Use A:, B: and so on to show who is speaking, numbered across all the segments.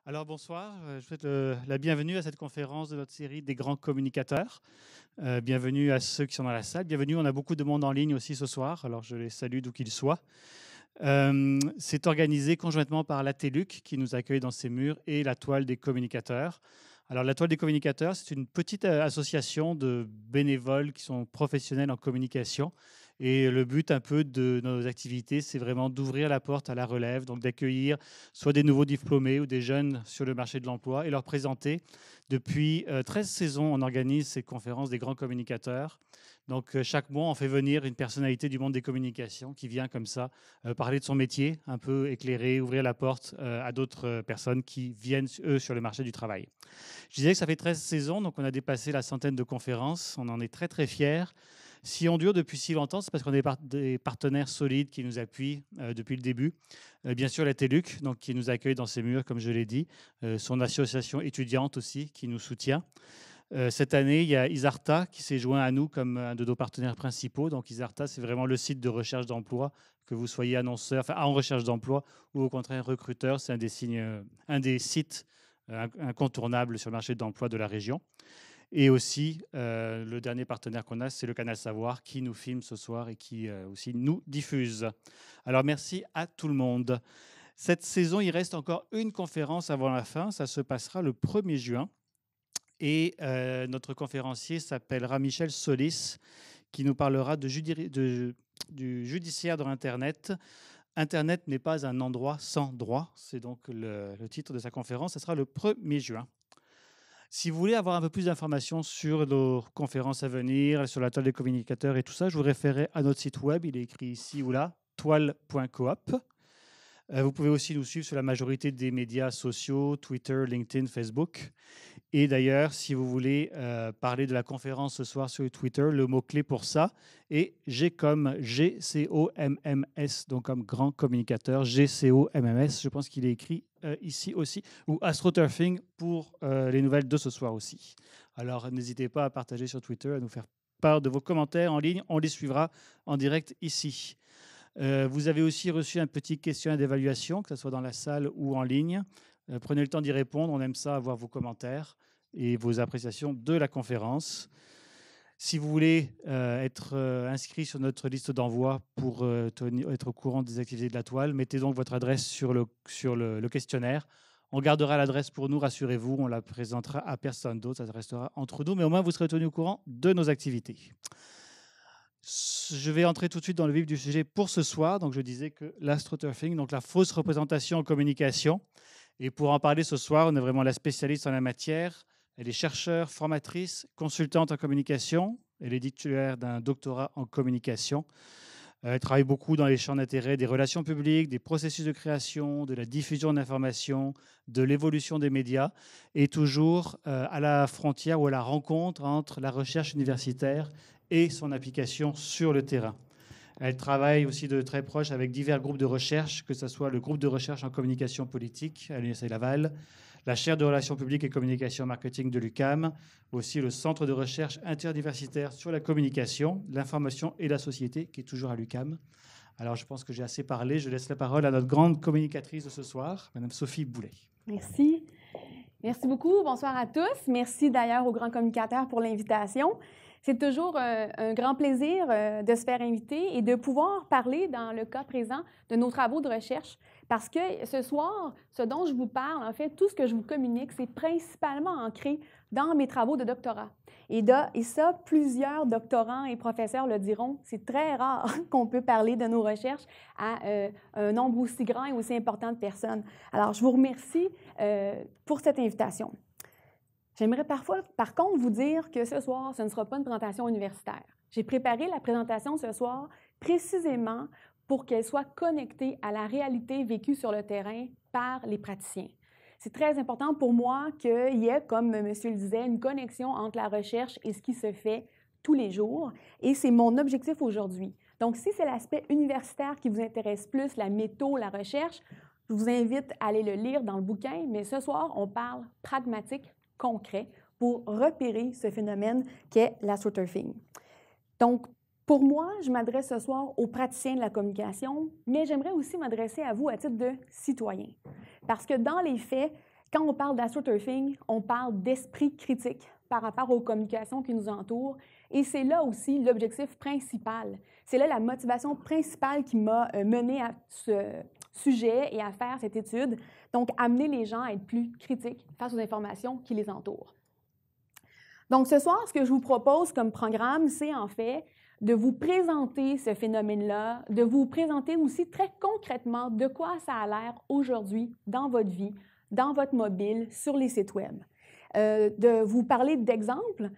A: Alors bonsoir, je vous souhaite la bienvenue à cette conférence de notre série des grands communicateurs. Bienvenue à ceux qui sont dans la salle, bienvenue, on a beaucoup de monde en ligne aussi ce soir, alors je les salue d'où qu'ils soient. C'est organisé conjointement par la TELUC qui nous accueille dans ses murs et la Toile des communicateurs. Alors la Toile des communicateurs, c'est une petite association de bénévoles qui sont professionnels en communication. Et le but un peu de nos activités, c'est vraiment d'ouvrir la porte à la relève, donc d'accueillir soit des nouveaux diplômés ou des jeunes sur le marché de l'emploi et leur présenter. Depuis 13 saisons, on organise ces conférences des grands communicateurs. Donc chaque mois, on fait venir une personnalité du monde des communications qui vient comme ça parler de son métier, un peu éclairer, ouvrir la porte à d'autres personnes qui viennent, eux, sur le marché du travail. Je disais que ça fait 13 saisons, donc on a dépassé la centaine de conférences. On en est très, très fiers. Si on dure depuis si longtemps, c'est parce qu'on a des partenaires solides qui nous appuient depuis le début. Bien sûr, la TELUC, donc, qui nous accueille dans ses murs, comme je l'ai dit. Son association étudiante aussi, qui nous soutient. Cette année, il y a Isarta qui s'est joint à nous comme un de nos partenaires principaux. Donc Isarta, c'est vraiment le site de recherche d'emploi, que vous soyez annonceur, enfin en recherche d'emploi ou au contraire recruteur. C'est un des sites incontournables sur le marché de l'emploi de la région. Et aussi, le dernier partenaire qu'on a, c'est le Canal Savoir qui nous filme ce soir et qui aussi nous diffuse. Alors merci à tout le monde. Cette saison, il reste encore une conférence avant la fin. Ça se passera le 1er juin. Et notre conférencier s'appellera Michel Solis, qui nous parlera du judiciaire dans Internet. Internet n'est pas un endroit sans droit. C'est donc le titre de sa conférence. Ce sera le 1er juin. Si vous voulez avoir un peu plus d'informations sur nos conférences à venir, sur la toile des communicateurs et tout ça, je vous référerai à notre site web. Il est écrit ici ou là, toile.coop. Vous pouvez aussi nous suivre sur la majorité des médias sociaux, Twitter, LinkedIn, Facebook. Et d'ailleurs, si vous voulez parler de la conférence ce soir sur Twitter, le mot-clé pour ça est GCOMMS, donc comme grand communicateur, GCOMMS. Je pense qu'il est écrit ici aussi, ou AstroTurfing pour les nouvelles de ce soir aussi. Alors, n'hésitez pas à partager sur Twitter, à nous faire part de vos commentaires en ligne. On les suivra en direct ici. Vous avez aussi reçu un petit questionnaire d'évaluation, que ce soit dans la salle ou en ligne. Prenez le temps d'y répondre. On aime ça, avoir vos commentaires et vos appréciations de la conférence. Si vous voulez être inscrit sur notre liste d'envoi pour être au courant des activités de la toile, mettez donc votre adresse sur le questionnaire. On gardera l'adresse pour nous, rassurez-vous, on la présentera à personne d'autre, ça restera entre nous, mais au moins vous serez tenu au courant de nos activités. Je vais entrer tout de suite dans le vif du sujet pour ce soir. Donc, je disais que l'astroturfing, donc la fausse représentation en communication. Et pour en parler ce soir, on est vraiment la spécialiste en la matière. Elle est chercheure, formatrice, consultante en communication. Elle est titulaire d'un doctorat en communication. Elle travaille beaucoup dans les champs d'intérêt des relations publiques, des processus de création, de la diffusion d'informations, de l'évolution des médias, et toujours à la frontière ou à la rencontre entre la recherche universitaire et son application sur le terrain. Elle travaille aussi de très proche avec divers groupes de recherche, que ce soit le groupe de recherche en communication politique à l'Université Laval, la chaire de relations publiques et communication marketing de l'UQAM, aussi le centre de recherche interuniversitaire sur la communication, l'information et la société, qui est toujours à l'UQAM. Alors, je pense que j'ai assez parlé. Je laisse la parole à notre grande communicatrice de ce soir, Mme Sophie Boulet.
B: Merci. Merci beaucoup. Bonsoir à tous. Merci d'ailleurs aux grands communicateurs pour l'invitation. C'est toujours un grand plaisir de se faire inviter et de pouvoir parler, dans le cas présent, de nos travaux de recherche. Parce que ce soir, ce dont je vous parle, en fait, tout ce que je vous communique, c'est principalement ancré dans mes travaux de doctorat. Et ça, plusieurs doctorants et professeurs le diront, c'est très rare qu'on peut parler de nos recherches à un nombre aussi grand et aussi important de personnes. Alors, je vous remercie pour cette invitation. J'aimerais parfois, par contre, vous dire que ce soir, ce ne sera pas une présentation universitaire. J'ai préparé la présentation ce soir précisément pour qu'elle soit connectée à la réalité vécue sur le terrain par les praticiens. C'est très important pour moi qu'il y ait, comme monsieur le disait, une connexion entre la recherche et ce qui se fait tous les jours. Et c'est mon objectif aujourd'hui. Donc, si c'est l'aspect universitaire qui vous intéresse plus, la métho, la recherche, je vous invite à aller le lire dans le bouquin. Mais ce soir, on parle pragmatique, concret, pour repérer ce phénomène qu'est l'astroturfing. Donc, pour moi, je m'adresse ce soir aux praticiens de la communication, mais j'aimerais aussi m'adresser à vous à titre de citoyen. Parce que dans les faits, Quand on parle d'astroturfing, on parle d'esprit critique par rapport aux communications qui nous entourent. Et c'est là aussi l'objectif principal. C'est là la motivation principale qui m'a menée à ce sujet et à faire cette étude. Donc, amener les gens à être plus critiques face aux informations qui les entourent. Donc, ce soir, ce que je vous propose comme programme, c'est en fait de vous présenter ce phénomène-là, de vous présenter aussi très concrètement de quoi ça a l'air aujourd'hui dans votre vie, dans votre mobile, sur les sites Web. De vous parler d'exemples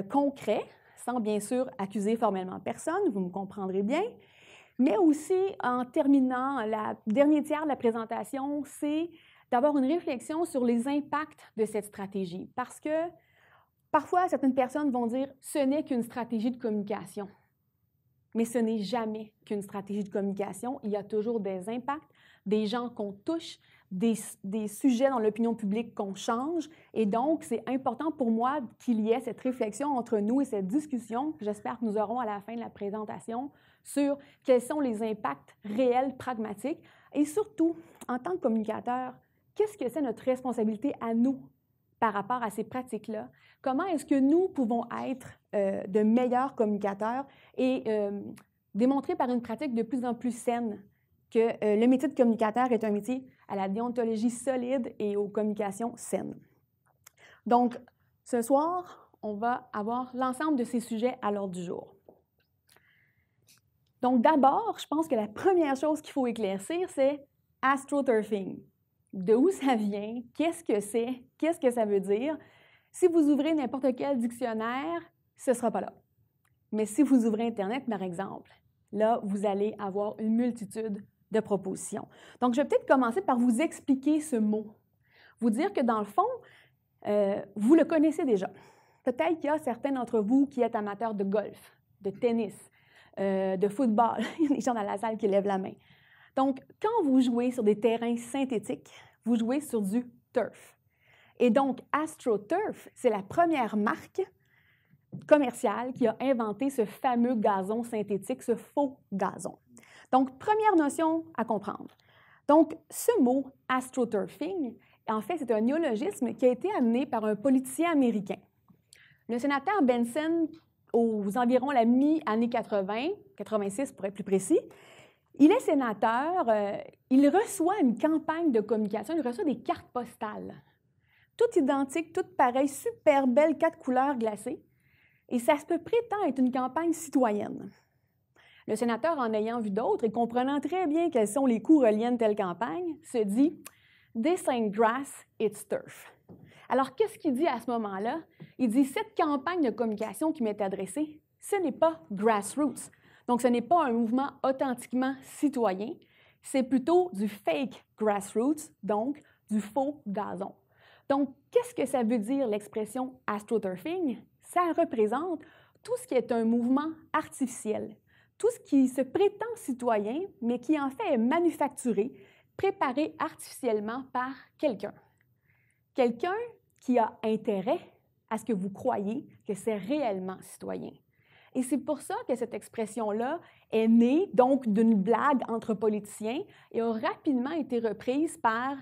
B: concrets, sans bien sûr accuser formellement personne, vous me comprendrez bien, mais aussi en terminant, le dernier tiers de la présentation, c'est d'avoir une réflexion sur les impacts de cette stratégie. Parce que parfois, certaines personnes vont dire « ce n'est qu'une stratégie de communication ». Mais ce n'est jamais qu'une stratégie de communication. Il y a toujours des impacts, des gens qu'on touche, des sujets dans l'opinion publique qu'on change. Et donc, c'est important pour moi qu'il y ait cette réflexion entre nous et cette discussion que j'espère que nous aurons à la fin de la présentation sur quels sont les impacts réels, pragmatiques. Et surtout, en tant que communicateur, qu'est-ce que c'est notre responsabilité à nous par rapport à ces pratiques-là? Comment est-ce que nous pouvons être de meilleurs communicateurs et démontrer par une pratique de plus en plus saine que le métier de communicateur est un métier à la déontologie solide et aux communications saines. Donc, ce soir, on va avoir l'ensemble de ces sujets à l'ordre du jour. Donc, d'abord, je pense que la première chose qu'il faut éclaircir, c'est astroturfing. De où ça vient? Qu'est-ce que c'est? Qu'est-ce que ça veut dire? Si vous ouvrez n'importe quel dictionnaire, ce ne sera pas là. Mais si vous ouvrez Internet, par exemple, là, vous allez avoir une multitude de propositions. Donc, je vais peut-être commencer par vous expliquer ce mot. Vous dire que, dans le fond, vous le connaissez déjà. Peut-être qu'il y a certains d'entre vous qui êtes amateurs de golf, de tennis, de football. Il y a des gens dans la salle qui lèvent la main. Donc, quand vous jouez sur des terrains synthétiques, vous jouez sur du turf. Et donc, AstroTurf, c'est la première marque commerciale qui a inventé ce fameux gazon synthétique, ce faux gazon. Donc, première notion à comprendre. Donc, ce mot astroturfing, en fait, c'est un néologisme qui a été amené par un politicien américain. Le sénateur Benson, aux environs la mi-année 80, 86 pour être plus précis, il est sénateur, il reçoit une campagne de communication, il reçoit des cartes postales, toutes identiques, toutes pareilles, super belles, 4 couleurs glacées, et ça se peut prétend être une campagne citoyenne. Le sénateur, en ayant vu d'autres et comprenant très bien quels sont les coûts reliés à une telle campagne, se dit « This ain't grass, it's turf ». Alors, qu'est-ce qu'il dit à ce moment-là? Il dit « Cette campagne de communication qui m'est adressée, ce n'est pas grassroots ». Donc, ce n'est pas un mouvement authentiquement citoyen, c'est plutôt du fake grassroots, donc du faux gazon. Donc, qu'est-ce que ça veut dire l'expression astroturfing? Ça représente tout ce qui est un mouvement artificiel, tout ce qui se prétend citoyen, mais qui en fait est manufacturé, préparé artificiellement par quelqu'un. Quelqu'un qui a intérêt à ce que vous croyiez que c'est réellement citoyen. Et c'est pour ça que cette expression-là est née donc d'une blague entre politiciens et a rapidement été reprise par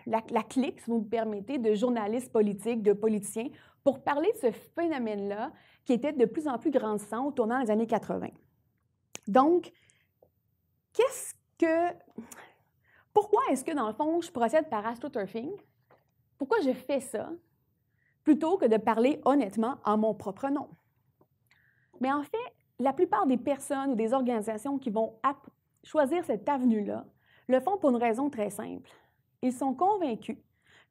B: la clique, si vous me permettez, de journalistes politiques, de politiciens, pour parler de ce phénomène-là qui était de plus en plus grandissant au tournant des années 80. Donc, pourquoi est-ce que, dans le fond, je procède par astroturfing? Pourquoi je fais ça plutôt que de parler honnêtement en mon propre nom? Mais en fait, la plupart des personnes ou des organisations qui vont choisir cette avenue-là le font pour une raison très simple. Ils sont convaincus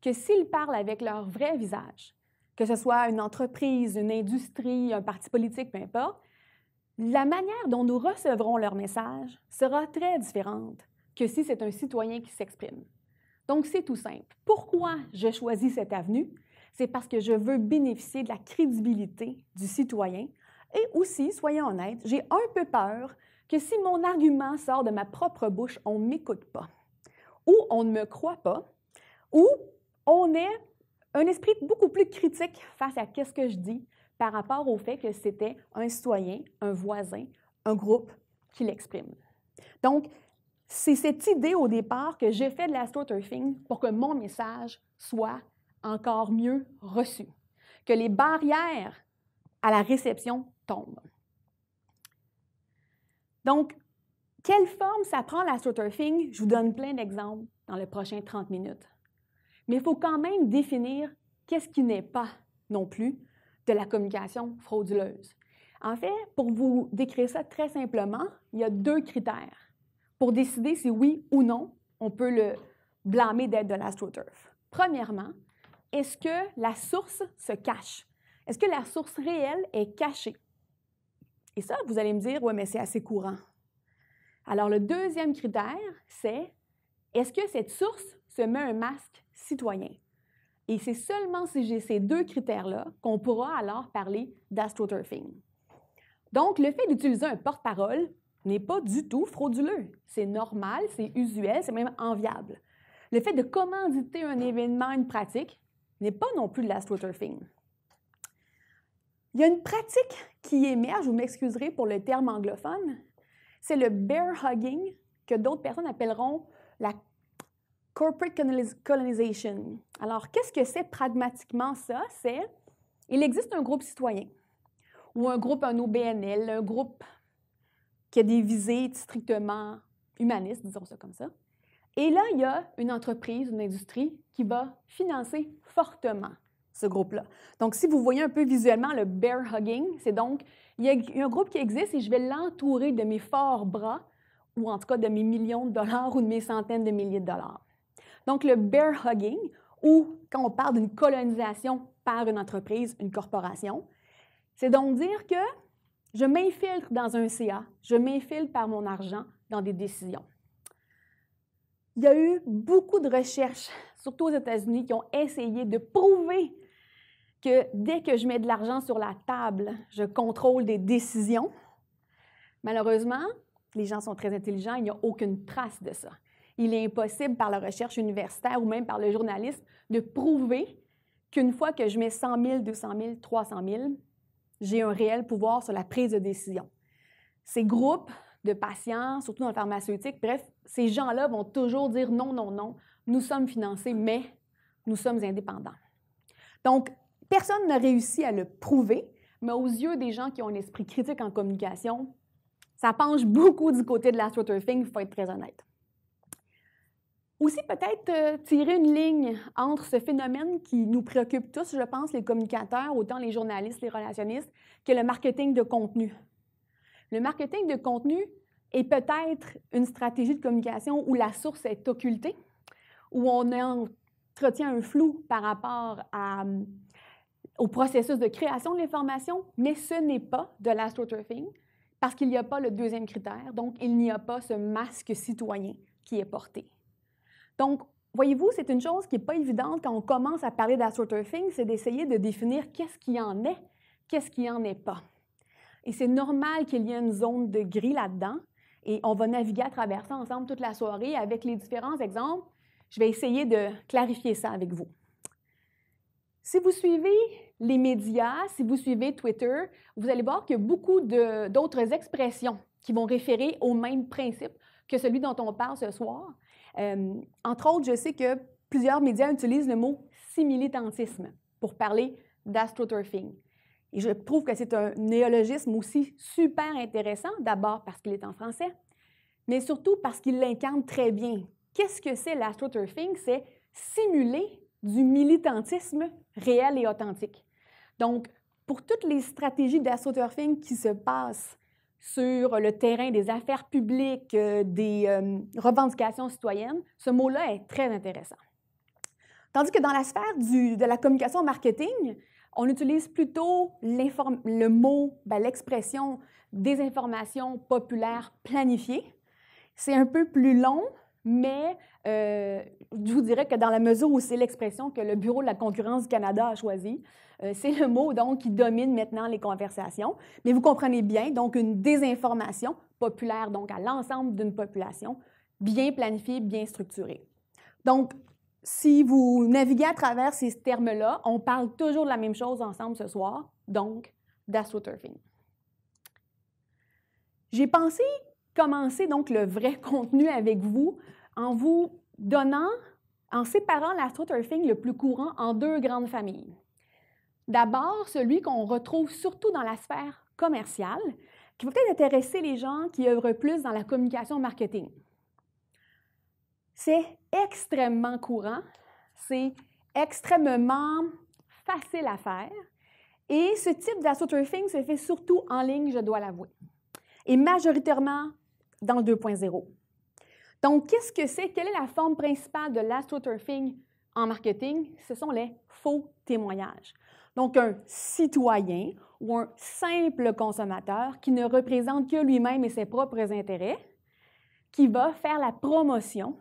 B: que s'ils parlent avec leur vrai visage, que ce soit une entreprise, une industrie, un parti politique, peu importe, la manière dont nous recevrons leur message sera très différente que si c'est un citoyen qui s'exprime. Donc, c'est tout simple. Pourquoi je choisis cette avenue? C'est parce que je veux bénéficier de la crédibilité du citoyen et aussi, soyons honnêtes, j'ai un peu peur que si mon argument sort de ma propre bouche, on ne m'écoute pas, ou on ne me croit pas, ou on ait un esprit beaucoup plus critique face à ce que je dis par rapport au fait que c'était un citoyen, un voisin, un groupe qui l'exprime. Donc, c'est cette idée au départ que j'ai fait de l'astroturfing pour que mon message soit encore mieux reçu, que les barrières à la réception tombent. Donc, quelle forme ça prend l'astroturfing? Je vous donne plein d'exemples dans les prochains 30 minutes. Mais il faut quand même définir qu'est-ce qui n'est pas non plus de la communication frauduleuse. En fait, pour vous décrire ça très simplement, il y a 2 critères pour décider si oui ou non on peut le blâmer d'être de l'astroturf. Premièrement, est-ce que la source se cache? Est-ce que la source réelle est cachée? Et ça, vous allez me dire, oui, mais c'est assez courant. Alors, le deuxième critère, c'est est-ce que cette source se met un masque citoyen? Et c'est seulement si j'ai ces 2 critères-là qu'on pourra alors parler d'astroturfing. Donc, le fait d'utiliser un porte-parole n'est pas du tout frauduleux. C'est normal, c'est usuel, c'est même enviable. Le fait de commanditer un événement, une pratique, n'est pas non plus de l'astroturfing. Il y a une pratique qui émerge, vous m'excuserez pour le terme anglophone, c'est le bear hugging, que d'autres personnes appelleront la corporate colonization. Alors, qu'est-ce que c'est pragmatiquement ça? Il existe un groupe citoyen, ou un groupe, un OBNL, un groupe qui a des visées strictement humanistes, disons ça comme ça. Et là, il y a une entreprise, une industrie qui va financer fortement ce groupe-là. Donc, si vous voyez un peu visuellement le bear hugging, c'est donc, il y a un groupe qui existe et je vais l'entourer de mes forts bras, ou en tout cas de mes millions de dollars ou de mes centaines de milliers de dollars. Donc, le bear hugging, ou quand on parle d'une colonisation par une entreprise, une corporation, c'est donc dire que je m'infiltre dans un CA, je m'infiltre par mon argent dans des décisions. Il y a eu beaucoup de recherches, surtout aux États-Unis, qui ont essayé de prouver que dès que je mets de l'argent sur la table, je contrôle des décisions. Malheureusement, les gens sont très intelligents, il n'y a aucune trace de ça. Il est impossible par la recherche universitaire ou même par le journalisme de prouver qu'une fois que je mets 100 000, 200 000, 300 000, j'ai un réel pouvoir sur la prise de décision. Ces groupes de patients, surtout dans le pharmaceutique, bref, ces gens-là vont toujours dire non, non, non, nous sommes financés, mais nous sommes indépendants. Donc, personne n'a réussi à le prouver, mais aux yeux des gens qui ont un esprit critique en communication, ça penche beaucoup du côté de l'astroturfing, il faut être très honnête. Aussi, peut-être tirer une ligne entre ce phénomène qui nous préoccupe tous, je pense, les communicateurs, autant les journalistes, les relationnistes, que le marketing de contenu. Le marketing de contenu est peut-être une stratégie de communication où la source est occultée, où on entretient un flou par rapport au processus de création de l'information, mais ce n'est pas de l'astroturfing parce qu'il n'y a pas le deuxième critère, donc il n'y a pas ce masque citoyen qui est porté. Donc, voyez-vous, c'est une chose qui n'est pas évidente quand on commence à parler d'astroturfing, c'est d'essayer de définir qu'est-ce qui en est, qu'est-ce qui en est pas. Et c'est normal qu'il y ait une zone de gris là-dedans, et on va naviguer à travers ça ensemble toute la soirée avec les différents exemples. Je vais essayer de clarifier ça avec vous. Si vous suivez les médias, si vous suivez Twitter, vous allez voir qu'il y a beaucoup d'autres expressions qui vont référer au même principe que celui dont on parle ce soir. Entre autres, je sais que plusieurs médias utilisent le mot similitantisme pour parler d'astroturfing. Et je trouve que c'est un néologisme aussi super intéressant, d'abord parce qu'il est en français, mais surtout parce qu'il l'incarne très bien. Qu'est-ce que c'est l'astroturfing? C'est simuler du militantisme réel et authentique. Donc, pour toutes les stratégies d'astroturfing qui se passent sur le terrain des affaires publiques, des revendications citoyennes, ce mot-là est très intéressant. Tandis que dans la sphère de la communication marketing, on utilise plutôt le mot, l'expression des informations populaires planifiées. C'est un peu plus long, mais je vous dirais que dans la mesure où c'est l'expression que le Bureau de la concurrence du Canada a choisie, c'est le mot donc qui domine maintenant les conversations. Mais vous comprenez bien, donc une désinformation populaire donc à l'ensemble d'une population, bien planifiée, bien structurée. Donc, si vous naviguez à travers ces termes-là, on parle toujours de la même chose ensemble ce soir, donc d'astroturfing. J'ai pensé commencer donc le vrai contenu avec vous en vous donnant, en séparant l'astroturfing le plus courant en deux grandes familles. D'abord, celui qu'on retrouve surtout dans la sphère commerciale, qui va peut-être intéresser les gens qui œuvrent plus dans la communication marketing. C'est extrêmement courant, c'est extrêmement facile à faire et ce type d'astroturfing se fait surtout en ligne, je dois l'avouer, et majoritairement dans le 2.0. Donc, qu'est-ce que c'est? Quelle est la forme principale de l'astroturfing en marketing? Ce sont les faux témoignages. Donc, un citoyen ou un simple consommateur qui ne représente que lui-même et ses propres intérêts, qui va faire la promotion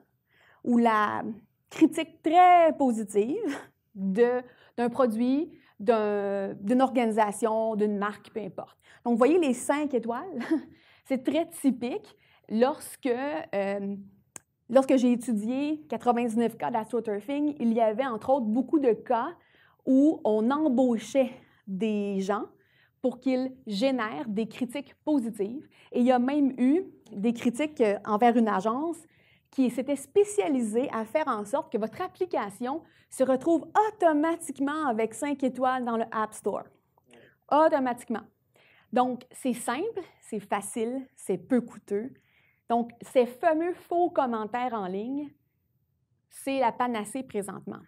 B: ou la critique très positive d'un produit, d'une organisation, d'une marque, peu importe. Donc, vous voyez les 5 étoiles, c'est très typique lorsque j'ai étudié 99 cas d'astroturfing, il y avait entre autres beaucoup de cas où on embauchait des gens pour qu'ils génèrent des critiques positives. Et il y a même eu des critiques envers une agence qui s'était spécialisée à faire en sorte que votre application se retrouve automatiquement avec 5 étoiles dans le App Store. Automatiquement. Donc, c'est simple, c'est facile, c'est peu coûteux. Donc, ces fameux faux commentaires en ligne, c'est la panacée présentement.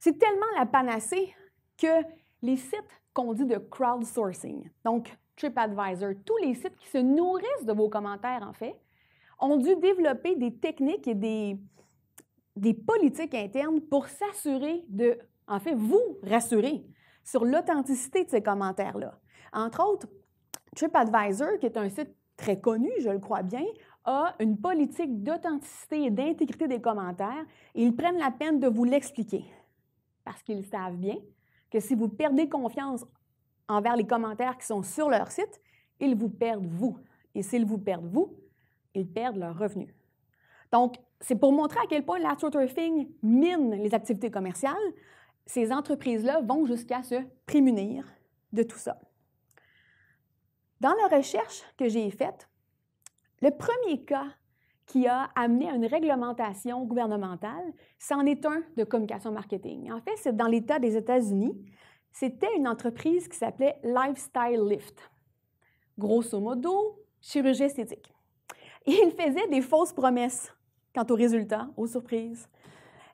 B: C'est tellement la panacée que les sites qu'on dit de crowdsourcing, donc TripAdvisor, tous les sites qui se nourrissent de vos commentaires, en fait, ont dû développer des techniques et des politiques internes pour s'assurer de, en fait, vous rassurer sur l'authenticité de ces commentaires-là. Entre autres, TripAdvisor, qui est un site très connu, je le crois bien, a une politique d'authenticité et d'intégrité des commentaires et ils prennent la peine de vous l'expliquer. Parce qu'ils savent bien que si vous perdez confiance envers les commentaires qui sont sur leur site, ils vous perdent vous. Et s'ils vous perdent vous, ils perdent leurs revenus. Donc, c'est pour montrer à quel point l'astroturfing mine les activités commerciales. Ces entreprises-là vont jusqu'à se prémunir de tout ça. Dans la recherche que j'ai faite, le premier cas qui a amené à une réglementation gouvernementale, c'en est un de communication marketing. En fait, c'est dans l'État des États-Unis. C'était une entreprise qui s'appelait Lifestyle Lift. Grosso modo, chirurgie esthétique. Et ils faisaient des fausses promesses quant aux résultats, aux surprises.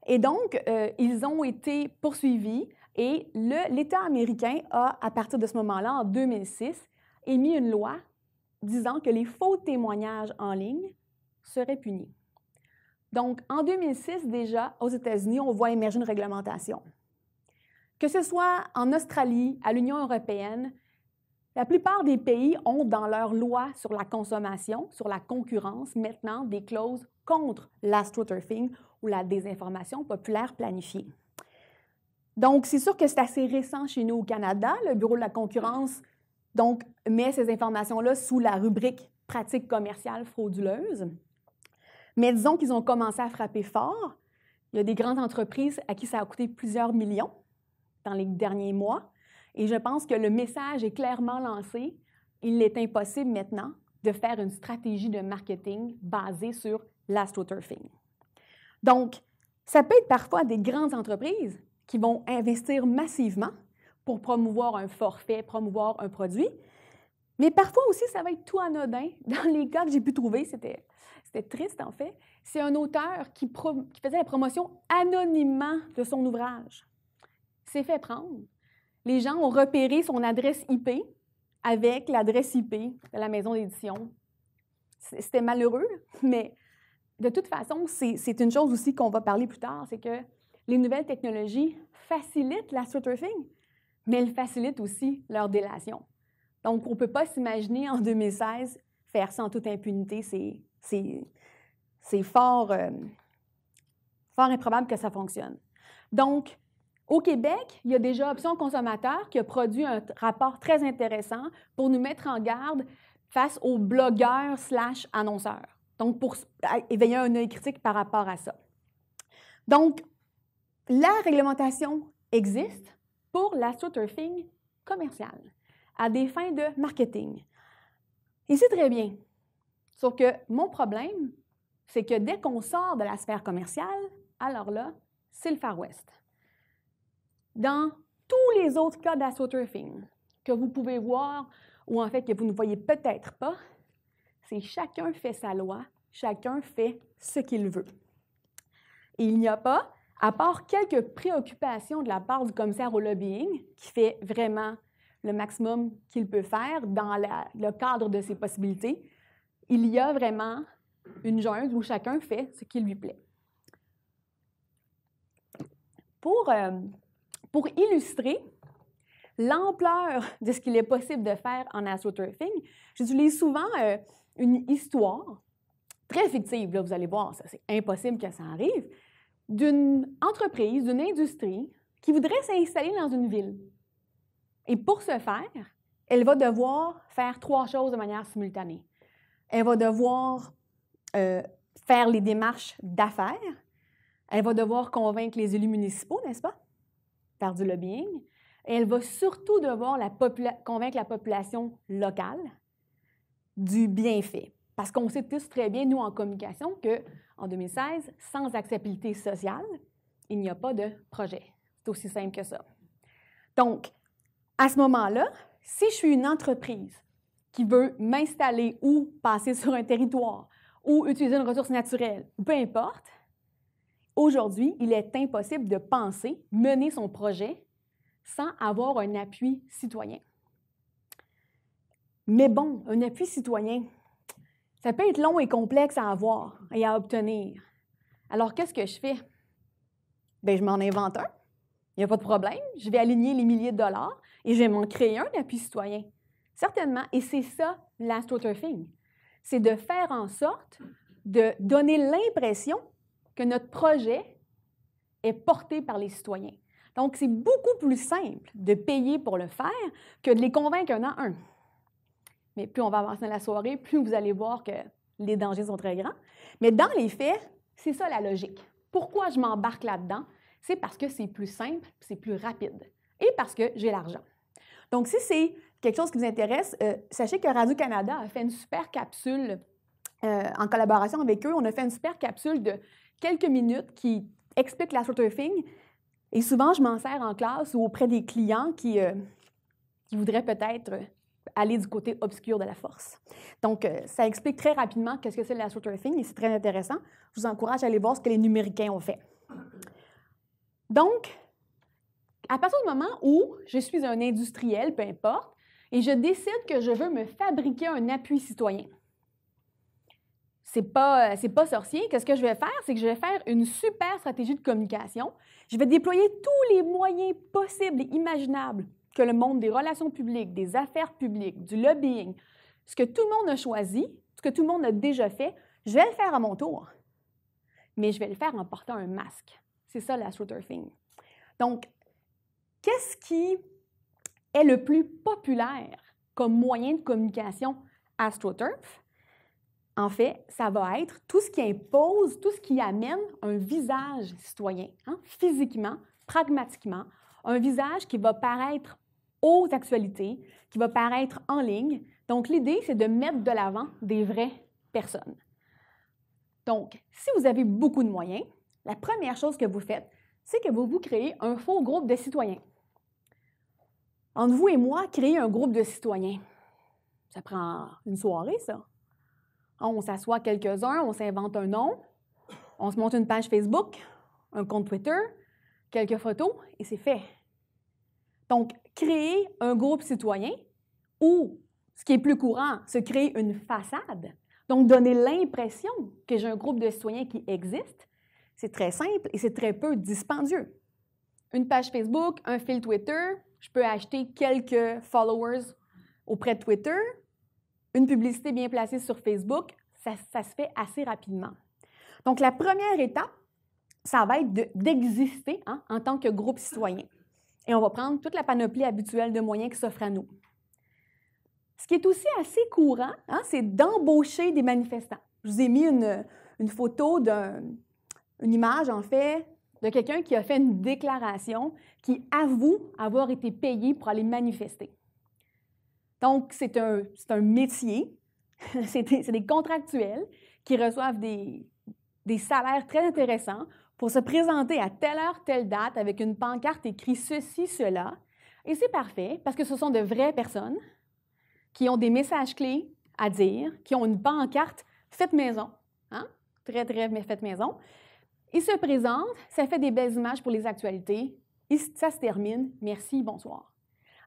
B: Et donc, ils ont été poursuivis et l'État américain a, à partir de ce moment-là, en 2006, émis une loi disant que les faux témoignages en ligne seraient punis. Donc, en 2006, déjà, aux États-Unis, on voit émerger une réglementation. Que ce soit en Australie, à l'Union européenne, la plupart des pays ont dans leur loi sur la consommation, sur la concurrence, maintenant des clauses contre l'astroturfing ou la désinformation populaire planifiée. Donc, c'est sûr que c'est assez récent chez nous au Canada. Le Bureau de la concurrence donc, met ces informations-là sous la rubrique « pratiques commerciales frauduleuses ». Mais disons qu'ils ont commencé à frapper fort. Il y a des grandes entreprises à qui ça a coûté plusieurs millions dans les derniers mois. Et je pense que le message est clairement lancé. Il est impossible maintenant de faire une stratégie de marketing basée sur l'astroturfing. Donc, ça peut être parfois des grandes entreprises qui vont investir massivement pour promouvoir un forfait, promouvoir un produit. Mais parfois aussi, ça va être tout anodin. Dans les cas que j'ai pu trouver, c'était triste en fait. C'est un auteur qui faisait la promotion anonymement de son ouvrage. Il s'est fait prendre. Les gens ont repéré son adresse IP avec l'adresse IP de la maison d'édition. C'était malheureux, mais de toute façon, c'est une chose aussi qu'on va parler plus tard, c'est que les nouvelles technologies facilitent l'astroturfing, mais elles facilitent aussi leur délation. Donc, on ne peut pas s'imaginer en 2016 faire ça en toute impunité. C'est fort improbable que ça fonctionne. Donc, au Québec, il y a déjà Option Consommateur qui a produit un rapport très intéressant pour nous mettre en garde face aux blogueurs/annonceurs. Donc, pour éveiller un œil critique par rapport à ça. Donc, la réglementation existe pour l'astroturfing commercial, à des fins de marketing. Et c'est très bien. Sauf que mon problème, c'est que dès qu'on sort de la sphère commerciale, alors là, c'est le Far West. Dans tous les autres cas d'astroturfing que vous pouvez voir, ou en fait que vous ne voyez peut-être pas, c'est chacun fait sa loi, chacun fait ce qu'il veut. Et il n'y a pas, à part quelques préoccupations de la part du commissaire au lobbying, qui fait vraiment le maximum qu'il peut faire dans le cadre de ses possibilités, il y a vraiment une jungle où chacun fait ce qui lui plaît. Pour illustrer l'ampleur de ce qu'il est possible de faire en astroturfing, j'utilise souvent une histoire très fictive, là, vous allez voir, ça, c'est impossible que ça arrive, d'une entreprise, d'une industrie qui voudrait s'installer dans une ville. Et pour ce faire, elle va devoir faire 3 choses de manière simultanée. Elle va devoir faire les démarches d'affaires, elle va devoir convaincre les élus municipaux, n'est-ce pas, faire du lobbying, et elle va surtout devoir convaincre la population locale du bienfait. Parce qu'on sait tous très bien, nous, en communication, qu'en 2016, sans acceptabilité sociale, il n'y a pas de projet. C'est aussi simple que ça. Donc, à ce moment-là, si je suis une entreprise qui veut m'installer ou passer sur un territoire ou utiliser une ressource naturelle, peu importe, aujourd'hui, il est impossible de penser, mener son projet sans avoir un appui citoyen. Mais bon, un appui citoyen, ça peut être long et complexe à avoir et à obtenir. Alors, qu'est-ce que je fais? Bien, je m'en invente un. Il n'y a pas de problème. Je vais aligner les milliers de dollars et je vais m'en créer un appui citoyen. Certainement. Et c'est ça, l'astroturfing. C'est de faire en sorte de donner l'impression que notre projet est porté par les citoyens. Donc, c'est beaucoup plus simple de payer pour le faire que de les convaincre un à un. Mais plus on va avancer dans la soirée, plus vous allez voir que les dangers sont très grands. Mais dans les faits, c'est ça la logique. Pourquoi je m'embarque là-dedans? C'est parce que c'est plus simple, c'est plus rapide et parce que j'ai l'argent. Donc, si c'est quelque chose qui vous intéresse, sachez que Radio-Canada a fait une super capsule en collaboration avec eux. On a fait une super capsule de quelques minutes qui explique l'astroturfing. Et souvent, je m'en sers en classe ou auprès des clients qui voudraient peut-être aller du côté obscur de la force. Donc, ça explique très rapidement qu'est-ce que c'est l'astroturfing et c'est très intéressant. Je vous encourage à aller voir ce que les Numéricains ont fait. Donc, à partir du moment où je suis un industriel, peu importe, et je décide que je veux me fabriquer un appui citoyen, c'est pas sorcier. Qu'est-ce que je vais faire? C'est que je vais faire une super stratégie de communication. Je vais déployer tous les moyens possibles et imaginables que le monde des relations publiques, des affaires publiques, du lobbying, ce que tout le monde a choisi, ce que tout le monde a déjà fait, je vais le faire à mon tour. Mais je vais le faire en portant un masque. C'est ça l'astroturfing. Donc, qu'est-ce qui est le plus populaire comme moyen de communication astroturf? En fait, ça va être tout ce qui impose, tout ce qui amène un visage citoyen, physiquement, pragmatiquement, un visage qui va paraître aux actualités, qui va paraître en ligne. Donc, l'idée, c'est de mettre de l'avant des vraies personnes. Donc, si vous avez beaucoup de moyens, la première chose que vous faites, c'est que vous vous créez un faux groupe de citoyens. Entre vous et moi, créer un groupe de citoyens, ça prend une soirée, ça. On s'assoit quelques-uns, on s'invente un nom, on se monte une page Facebook, un compte Twitter, quelques photos, et c'est fait. Donc, créer un groupe citoyen ou, ce qui est plus courant, se créer une façade, donc donner l'impression que j'ai un groupe de citoyens qui existe, c'est très simple et c'est très peu dispendieux. Une page Facebook, un fil Twitter, je peux acheter quelques followers auprès de Twitter, une publicité bien placée sur Facebook, ça se fait assez rapidement. Donc, la première étape, ça va être d'exister en tant que groupe citoyen. Et on va prendre toute la panoplie habituelle de moyens qui s'offrent à nous. Ce qui est aussi assez courant, c'est d'embaucher des manifestants. Je vous ai mis une photo une image, en fait, de quelqu'un qui a fait une déclaration qui avoue avoir été payé pour aller manifester. Donc, c'est un métier, c'est des contractuels qui reçoivent des salaires très intéressants pour se présenter à telle heure, telle date avec une pancarte écrit ceci, cela. Et c'est parfait parce que ce sont de vraies personnes qui ont des messages clés à dire, qui ont une pancarte faite maison, hein? Très, très faite maison. Ils se présentent, ça fait des belles images pour les actualités, et ça se termine. Merci, bonsoir.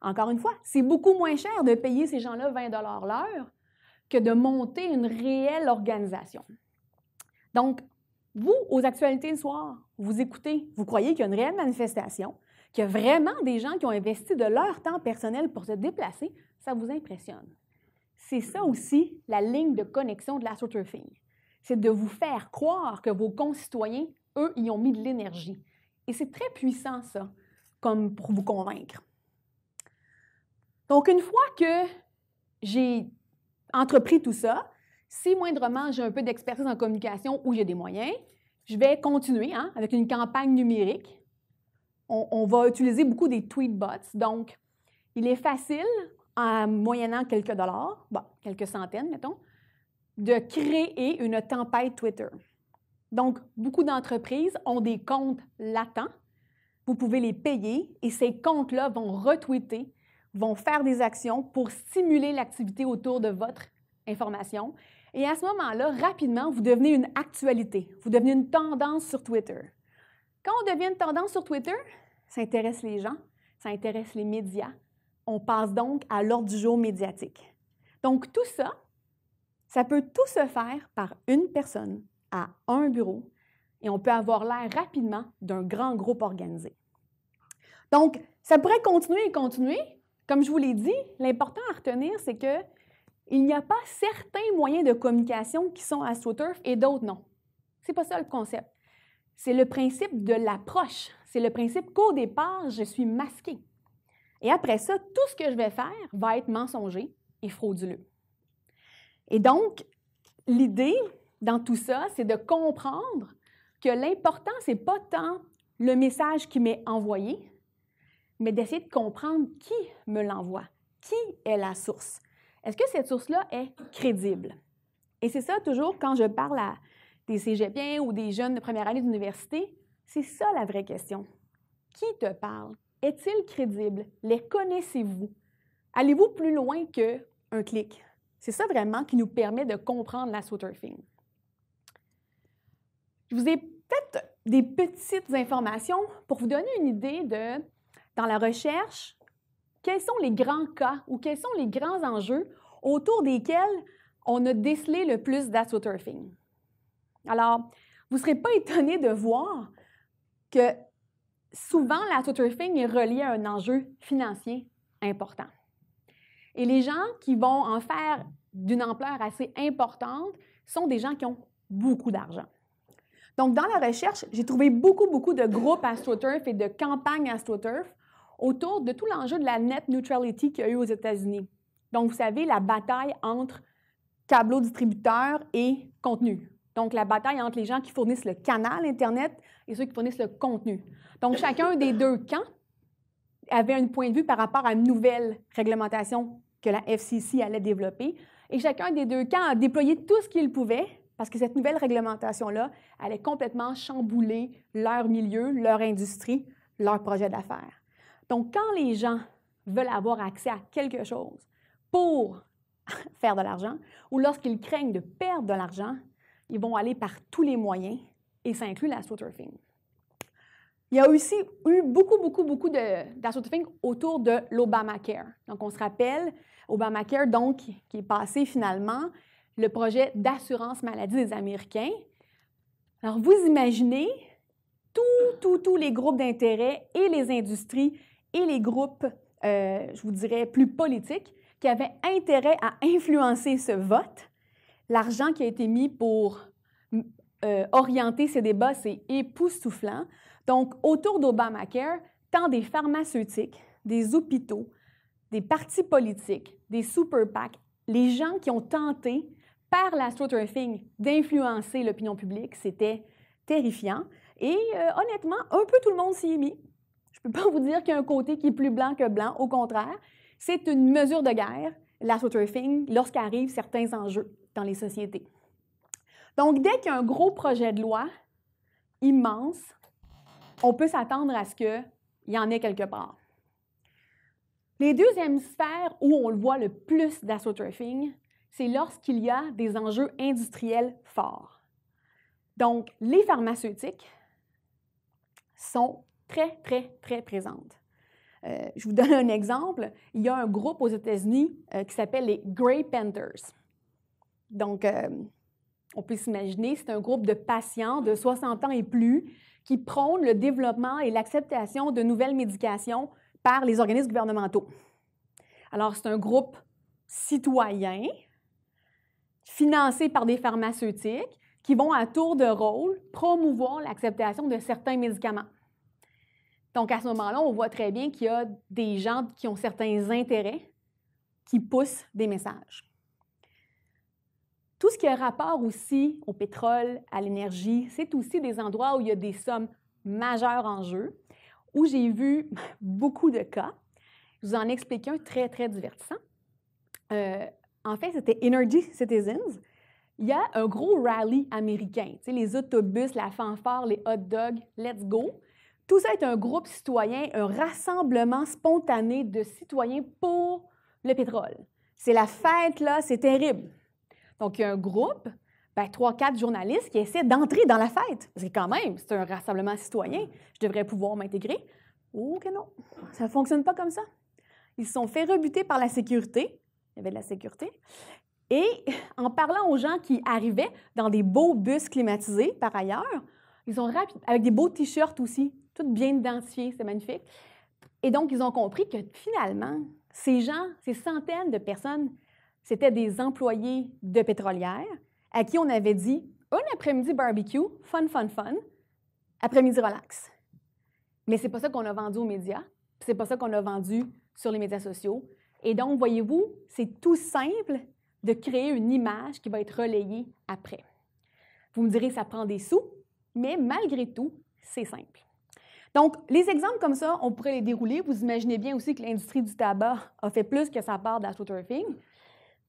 B: Encore une fois, c'est beaucoup moins cher de payer ces gens-là 20 $ l'heure que de monter une réelle organisation. Donc, vous, aux actualités le soir, vous écoutez, vous croyez qu'il y a une réelle manifestation, qu'il y a vraiment des gens qui ont investi de leur temps personnel pour se déplacer, ça vous impressionne. C'est ça aussi la ligne de connexion de l'astroturfing. C'est de vous faire croire que vos concitoyens, eux, y ont mis de l'énergie. Et c'est très puissant, ça, comme pour vous convaincre. Donc, une fois que j'ai entrepris tout ça, si moindrement j'ai un peu d'expertise en communication ou j'ai des moyens, je vais continuer avec une campagne numérique. On va utiliser beaucoup des tweetbots. Donc, il est facile, en moyennant quelques dollars, quelques centaines, mettons, de créer une tempête Twitter. Donc, beaucoup d'entreprises ont des comptes latents. Vous pouvez les payer et ces comptes-là vont retweeter, vont faire des actions pour stimuler l'activité autour de votre information. Et à ce moment-là, rapidement, vous devenez une actualité. Vous devenez une tendance sur Twitter. Quand on devient une tendance sur Twitter, ça intéresse les gens, ça intéresse les médias. On passe donc à l'ordre du jour médiatique. Donc, tout ça, ça peut tout se faire par une personne à un bureau et on peut avoir l'air rapidement d'un grand groupe organisé. Donc, ça pourrait continuer et continuer. Comme je vous l'ai dit, l'important à retenir, c'est qu'il n'y a pas certains moyens de communication qui sont AstroTurf et d'autres non. Ce n'est pas ça le concept. C'est le principe de l'approche. C'est le principe qu'au départ, je suis masqué. Et après ça, tout ce que je vais faire va être mensonger et frauduleux. Et donc, l'idée dans tout ça, c'est de comprendre que l'important, ce n'est pas tant le message qui m'est envoyé, mais d'essayer de comprendre qui me l'envoie, qui est la source. Est-ce que cette source-là est crédible? Et c'est ça toujours quand je parle à des cégepiens ou des jeunes de première année d'université, c'est ça la vraie question. Qui te parle? Est-il crédible? Les connaissez-vous? Allez-vous plus loin qu'un clic? C'est ça vraiment qui nous permet de comprendre l'astroturfing. Je vous ai peut-être des petites informations pour vous donner une idée de, dans la recherche, quels sont les grands cas ou quels sont les grands enjeux autour desquels on a décelé le plus d'astroturfing. Alors, vous ne serez pas étonné de voir que souvent, l'astroturfing est relié à un enjeu financier important. Et les gens qui vont en faire d'une ampleur assez importante sont des gens qui ont beaucoup d'argent. Donc, dans la recherche, j'ai trouvé beaucoup de groupes AstroTurf et de campagnes AstroTurf autour de tout l'enjeu de la net neutrality qu'il y a eu aux États-Unis. Donc, vous savez, la bataille entre câbleaux-distributeurs et contenu. Donc, la bataille entre les gens qui fournissent le canal Internet et ceux qui fournissent le contenu. Donc, chacun des deux camps avait un point de vue par rapport à une nouvelle réglementation que la FCC allait développer. Et chacun des deux camps a déployé tout ce qu'il pouvait parce que cette nouvelle réglementation-là allait complètement chambouler leur milieu, leur industrie, leur projet d'affaires. Donc, quand les gens veulent avoir accès à quelque chose pour faire de l'argent ou lorsqu'ils craignent de perdre de l'argent, ils vont aller par tous les moyens et ça inclut l'astroturfing. Il y a aussi eu beaucoup d'astroturfing autour de l'Obamacare. Donc, on se rappelle, Obamacare, donc, qui est passé finalement le projet d'assurance maladie des Américains. Alors, vous imaginez tous les groupes d'intérêt et les industries et les groupes, je vous dirais, plus politiques qui avaient intérêt à influencer ce vote. L'argent qui a été mis pour orienter ces débats, c'est époustouflant. Donc, autour d'Obamacare, tant des pharmaceutiques, des hôpitaux, des partis politiques, des super PAC, les gens qui ont tenté, par l'astroturfing, d'influencer l'opinion publique, c'était terrifiant. Et honnêtement, un peu tout le monde s'y est mis. Je ne peux pas vous dire qu'il y a un côté qui est plus blanc que blanc, au contraire. C'est une mesure de guerre. l'astroturfing lorsqu'arrivent certains enjeux dans les sociétés. Donc, dès qu'il y a un gros projet de loi immense, on peut s'attendre à ce qu'il y en ait quelque part. Les deuxièmes sphères où on le voit le plus d'astroturfing, c'est lorsqu'il y a des enjeux industriels forts. Donc, les pharmaceutiques sont très, très, très présentes. Je vous donne un exemple. Il y a un groupe aux États-Unis qui s'appelle les Grey Panthers. Donc, on peut s'imaginer, c'est un groupe de patients de 60 ans et plus qui prônent le développement et l'acceptation de nouvelles médications par les organismes gouvernementaux. Alors, c'est un groupe citoyen, financé par des pharmaceutiques, qui vont à tour de rôle promouvoir l'acceptation de certains médicaments. Donc, à ce moment-là, on voit très bien qu'il y a des gens qui ont certains intérêts qui poussent des messages. Tout ce qui a rapport aussi au pétrole, à l'énergie, c'est aussi des endroits où il y a des sommes majeures en jeu, où j'ai vu beaucoup de cas. Je vous en explique un très, très divertissant. En fait, c'était Energy Citizens. Il y a un gros rallye américain. Tu sais, les autobus, la fanfare, les hot dogs, let's go. Tout ça est un groupe citoyen, un rassemblement spontané de citoyens pour le pétrole. C'est la fête, là, c'est terrible. Donc, il y a un groupe, 3-4 journalistes qui essaient d'entrer dans la fête. Parce que quand même, c'est un rassemblement citoyen. Je devrais pouvoir m'intégrer. Oh que non, ça ne fonctionne pas comme ça. Ils se sont fait rebuter par la sécurité. Il y avait de la sécurité. Et en parlant aux gens qui arrivaient dans des beaux bus climatisés, par ailleurs, ils ont avec des beaux T-shirts aussi, tout bien identifiés, c'est magnifique. Et donc, ils ont compris que finalement, ces gens, ces centaines de personnes, c'était des employés de pétrolières à qui on avait dit un après-midi barbecue, fun, fun, fun, après-midi relax. Mais ce n'est pas ça qu'on a vendu aux médias, ce n'est pas ça qu'on a vendu sur les médias sociaux. Et donc, voyez-vous, c'est tout simple de créer une image qui va être relayée après. Vous me direz, ça prend des sous, mais malgré tout, c'est simple. Donc, les exemples comme ça, on pourrait les dérouler. Vous imaginez bien aussi que l'industrie du tabac a fait plus que sa part d'astroturfing.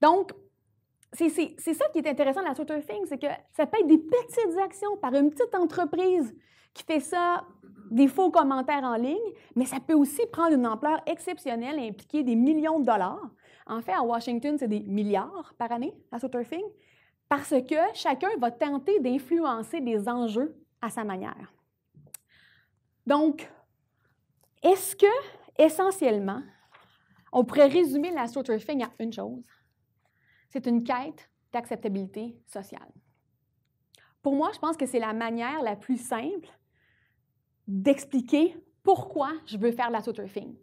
B: Donc, c'est ça qui est intéressant de l'astroturfing, c'est que ça peut être des petites actions par une petite entreprise qui fait ça, des faux commentaires en ligne, mais ça peut aussi prendre une ampleur exceptionnelle et impliquer des millions de dollars. En fait, à Washington, c'est des milliards par année, l'astroturfing, parce que chacun va tenter d'influencer des enjeux à sa manière. Donc, est-ce que, essentiellement, on pourrait résumer l'astroturfing à une chose? C'est une quête d'acceptabilité sociale. Pour moi, je pense que c'est la manière la plus simple d'expliquer pourquoi je veux faire l'astroturfing.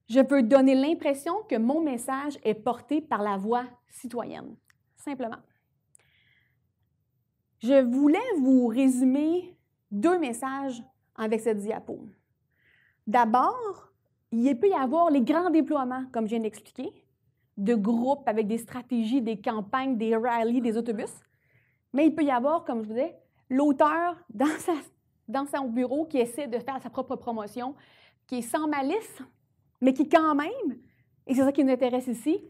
B: Je veux donner l'impression que mon message est porté par la voix citoyenne, simplement. Je voulais vous résumer 2 messages avec cette diapo. D'abord, il peut y avoir les grands déploiements, comme je viens d'expliquer, de groupes avec des stratégies, des campagnes, des rallyes, des autobus. Mais il peut y avoir, comme je vous disais, l'auteur dans son bureau qui essaie de faire sa propre promotion, qui est sans malice, mais qui quand même, et c'est ça qui nous intéresse ici,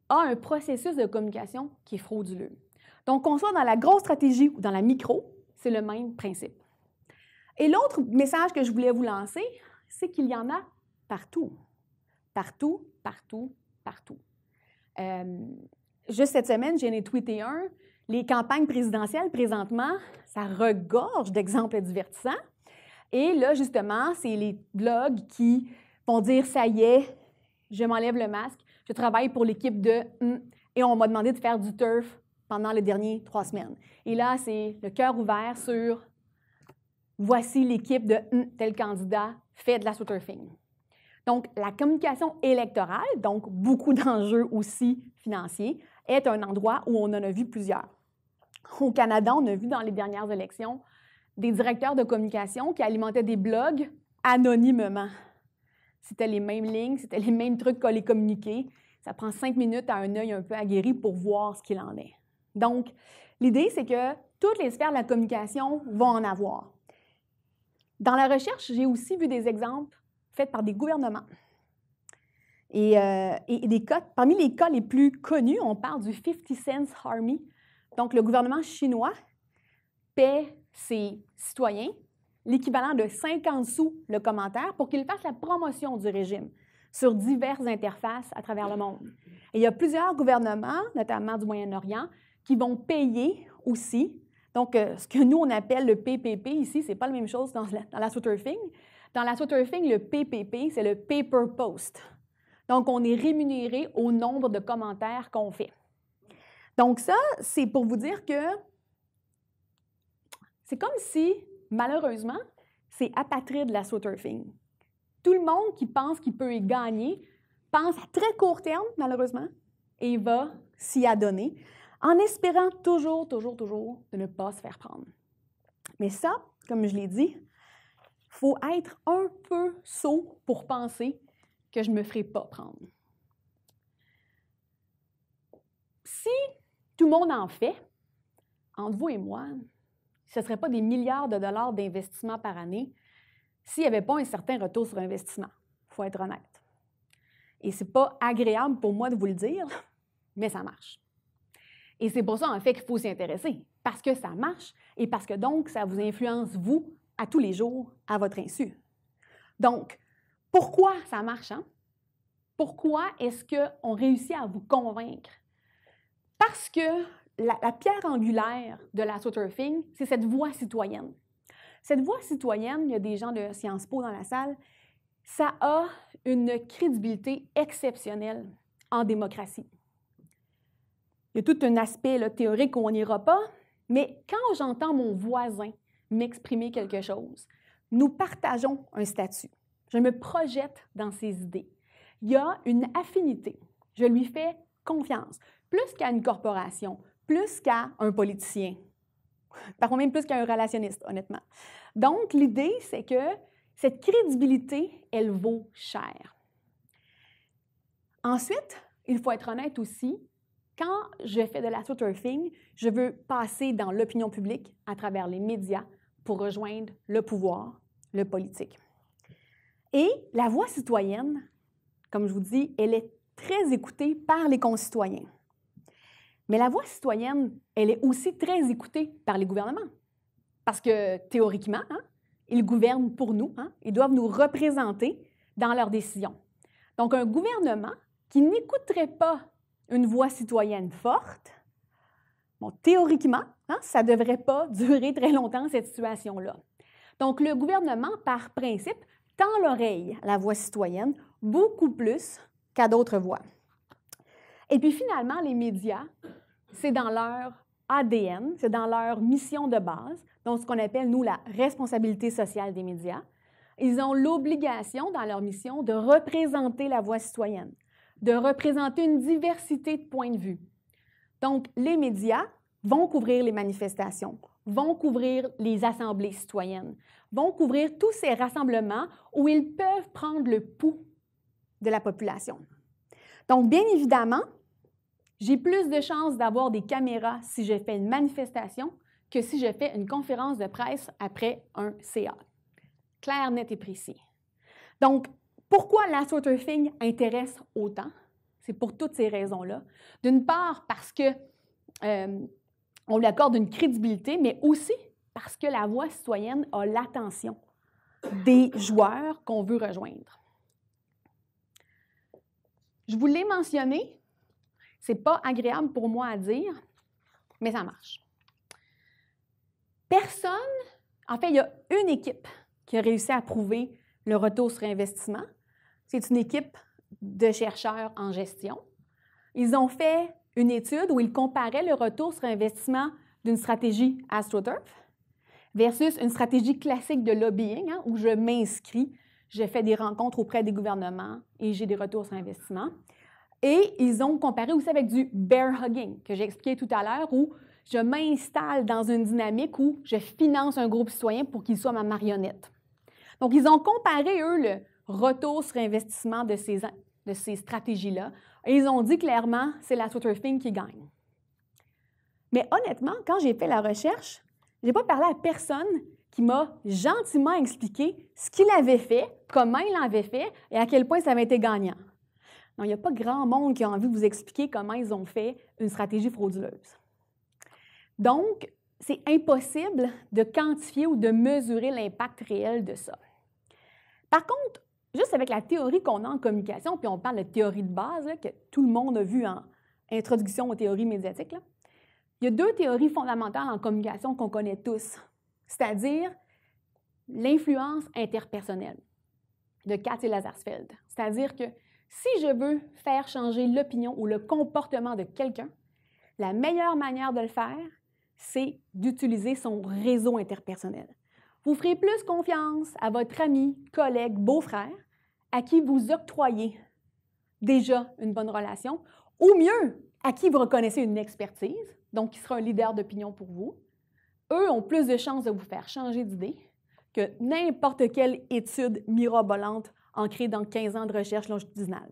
B: a un processus de communication qui est frauduleux. Donc, qu'on soit dans la grosse stratégie ou dans la micro, c'est le même principe. Et l'autre message que je voulais vous lancer, c'est qu'il y en a partout. Partout, partout, partout. Juste cette semaine, j'en ai tweeté un. Les campagnes présidentielles, présentement, ça regorge d'exemples divertissants. Et là, justement, c'est les blogs qui vont dire « ça y est, je m'enlève le masque, je travaille pour l'équipe de... » et on m'a demandé de faire du turf pendant les dernières 3 semaines. Et là, c'est le cœur ouvert sur « voici l'équipe de tel candidat fait de l'astroturfing ». Donc, la communication électorale, donc beaucoup d'enjeux aussi financiers, est un endroit où on en a vu plusieurs. Au Canada, on a vu dans les dernières élections des directeurs de communication qui alimentaient des blogs anonymement. C'était les mêmes lignes, c'était les mêmes trucs qu'on les communiquait. Ça prend 5 minutes à un œil un peu aguerri pour voir ce qu'il en est. Donc, l'idée, c'est que toutes les sphères de la communication vont en avoir. Dans la recherche, j'ai aussi vu des exemples faits par des gouvernements. Et parmi les cas les plus connus, on parle du 50 Cents Army. Donc, le gouvernement chinois paie ses citoyens l'équivalent de 50 sous le commentaire pour qu'ils fassent la promotion du régime sur diverses interfaces à travers le monde. Et il y a plusieurs gouvernements, notamment du Moyen-Orient, qui vont payer aussi. Donc, ce que nous, on appelle le PPP ici, ce n'est pas la même chose dans l'astroturfing. Dans l'astroturfing, le PPP, c'est le Paper Post. Donc, on est rémunéré au nombre de commentaires qu'on fait. Donc, ça, c'est pour vous dire que c'est comme si, malheureusement, c'est apatride l'astroturfing. Tout le monde qui pense qu'il peut y gagner pense à très court terme, malheureusement, et il va s'y adonner, en espérant toujours de ne pas se faire prendre. Mais ça, comme je l'ai dit, il faut être un peu sot pour penser que je ne me ferai pas prendre. Si tout le monde en fait, entre vous et moi, ce ne serait pas des milliards de dollars d'investissement par année s'il n'y avait pas un certain retour sur investissement. Il faut être honnête. Et ce n'est pas agréable pour moi de vous le dire, mais ça marche. Et c'est pour ça, en fait, qu'il faut s'y intéresser, parce que ça marche et parce que donc, ça vous influence, vous, à tous les jours, à votre insu. Donc, pourquoi ça marche, hein? Pourquoi est-ce qu'on réussit à vous convaincre? Parce que la pierre angulaire de l'astroturfing, c'est cette voix citoyenne. Cette voix citoyenne, il y a des gens de Sciences Po dans la salle, ça a une crédibilité exceptionnelle en démocratie. Il y a tout un aspect là, théorique où on n'ira pas, mais quand j'entends mon voisin m'exprimer quelque chose, nous partageons un statut. Je me projette dans ses idées. Il y a une affinité. Je lui fais confiance, plus qu'à une corporation, plus qu'à un politicien, parfois même plus qu'à un relationniste, honnêtement. Donc, l'idée, c'est que cette crédibilité, elle vaut cher. Ensuite, il faut être honnête aussi, quand je fais de l'astroturfing, je veux passer dans l'opinion publique à travers les médias pour rejoindre le pouvoir, le politique. Et la voix citoyenne, comme je vous dis, elle est très écoutée par les concitoyens. Mais la voix citoyenne, elle est aussi très écoutée par les gouvernements. Parce que théoriquement, hein, ils gouvernent pour nous, hein, ils doivent nous représenter dans leurs décisions. Donc, un gouvernement qui n'écouterait pas une voix citoyenne forte, bon, théoriquement, hein, ça ne devrait pas durer très longtemps, cette situation-là. Donc, le gouvernement, par principe, tend l'oreille à la voix citoyenne beaucoup plus qu'à d'autres voix. Et puis finalement, les médias, c'est dans leur ADN, c'est dans leur mission de base, donc ce qu'on appelle, nous, la responsabilité sociale des médias. Ils ont l'obligation, dans leur mission, de représenter la voix citoyenne, de représenter une diversité de points de vue. Donc, les médias vont couvrir les manifestations, vont couvrir les assemblées citoyennes, vont couvrir tous ces rassemblements où ils peuvent prendre le pouls de la population. Donc, bien évidemment, j'ai plus de chances d'avoir des caméras si je fais une manifestation que si je fais une conférence de presse après un CA. Clair, net et précis. Donc, pourquoi l'astroturfing intéresse autant? C'est pour toutes ces raisons-là. D'une part, parce que on lui accorde une crédibilité, mais aussi parce que la voix citoyenne a l'attention des joueurs qu'on veut rejoindre. Je vous l'ai mentionné, ce n'est pas agréable pour moi à dire, mais ça marche. En fait, il y a une équipe qui a réussi à prouver le retour sur investissement. C'est une équipe de chercheurs en gestion. Ils ont fait une étude où ils comparaient le retour sur investissement d'une stratégie AstroTurf versus une stratégie classique de lobbying, hein, où je m'inscris, je fais des rencontres auprès des gouvernements et j'ai des retours sur investissement. Et ils ont comparé aussi avec du bear hugging, que j'ai expliqué tout à l'heure, où je m'installe dans une dynamique où je finance un groupe citoyen pour qu'il soit ma marionnette. Donc, ils ont comparé, eux, le retour sur investissement de ces stratégies-là, et ils ont dit clairement, c'est l'astroturfing qui gagne. Mais honnêtement, quand j'ai fait la recherche, je n'ai pas parlé à personne qui m'a gentiment expliqué ce qu'il avait fait, comment il l'avait fait et à quel point ça avait été gagnant. Non, il n'y a pas grand monde qui a envie de vous expliquer comment ils ont fait une stratégie frauduleuse. Donc, c'est impossible de quantifier ou de mesurer l'impact réel de ça. Par contre, juste avec la théorie qu'on a en communication, puis on parle de théorie de base, là, que tout le monde a vu en introduction aux théories médiatiques, là, il y a 2 théories fondamentales en communication qu'on connaît tous, c'est-à-dire l'influence interpersonnelle de Katz et Lazarsfeld. C'est-à-dire que si je veux faire changer l'opinion ou le comportement de quelqu'un, la meilleure manière de le faire, c'est d'utiliser son réseau interpersonnel. Vous ferez plus confiance à votre ami, collègue, beau-frère, à qui vous octroyez déjà une bonne relation, ou mieux, à qui vous reconnaissez une expertise, donc qui sera un leader d'opinion pour vous. Eux ont plus de chances de vous faire changer d'idée que n'importe quelle étude mirabolante ancrée dans 15 ans de recherche longitudinale.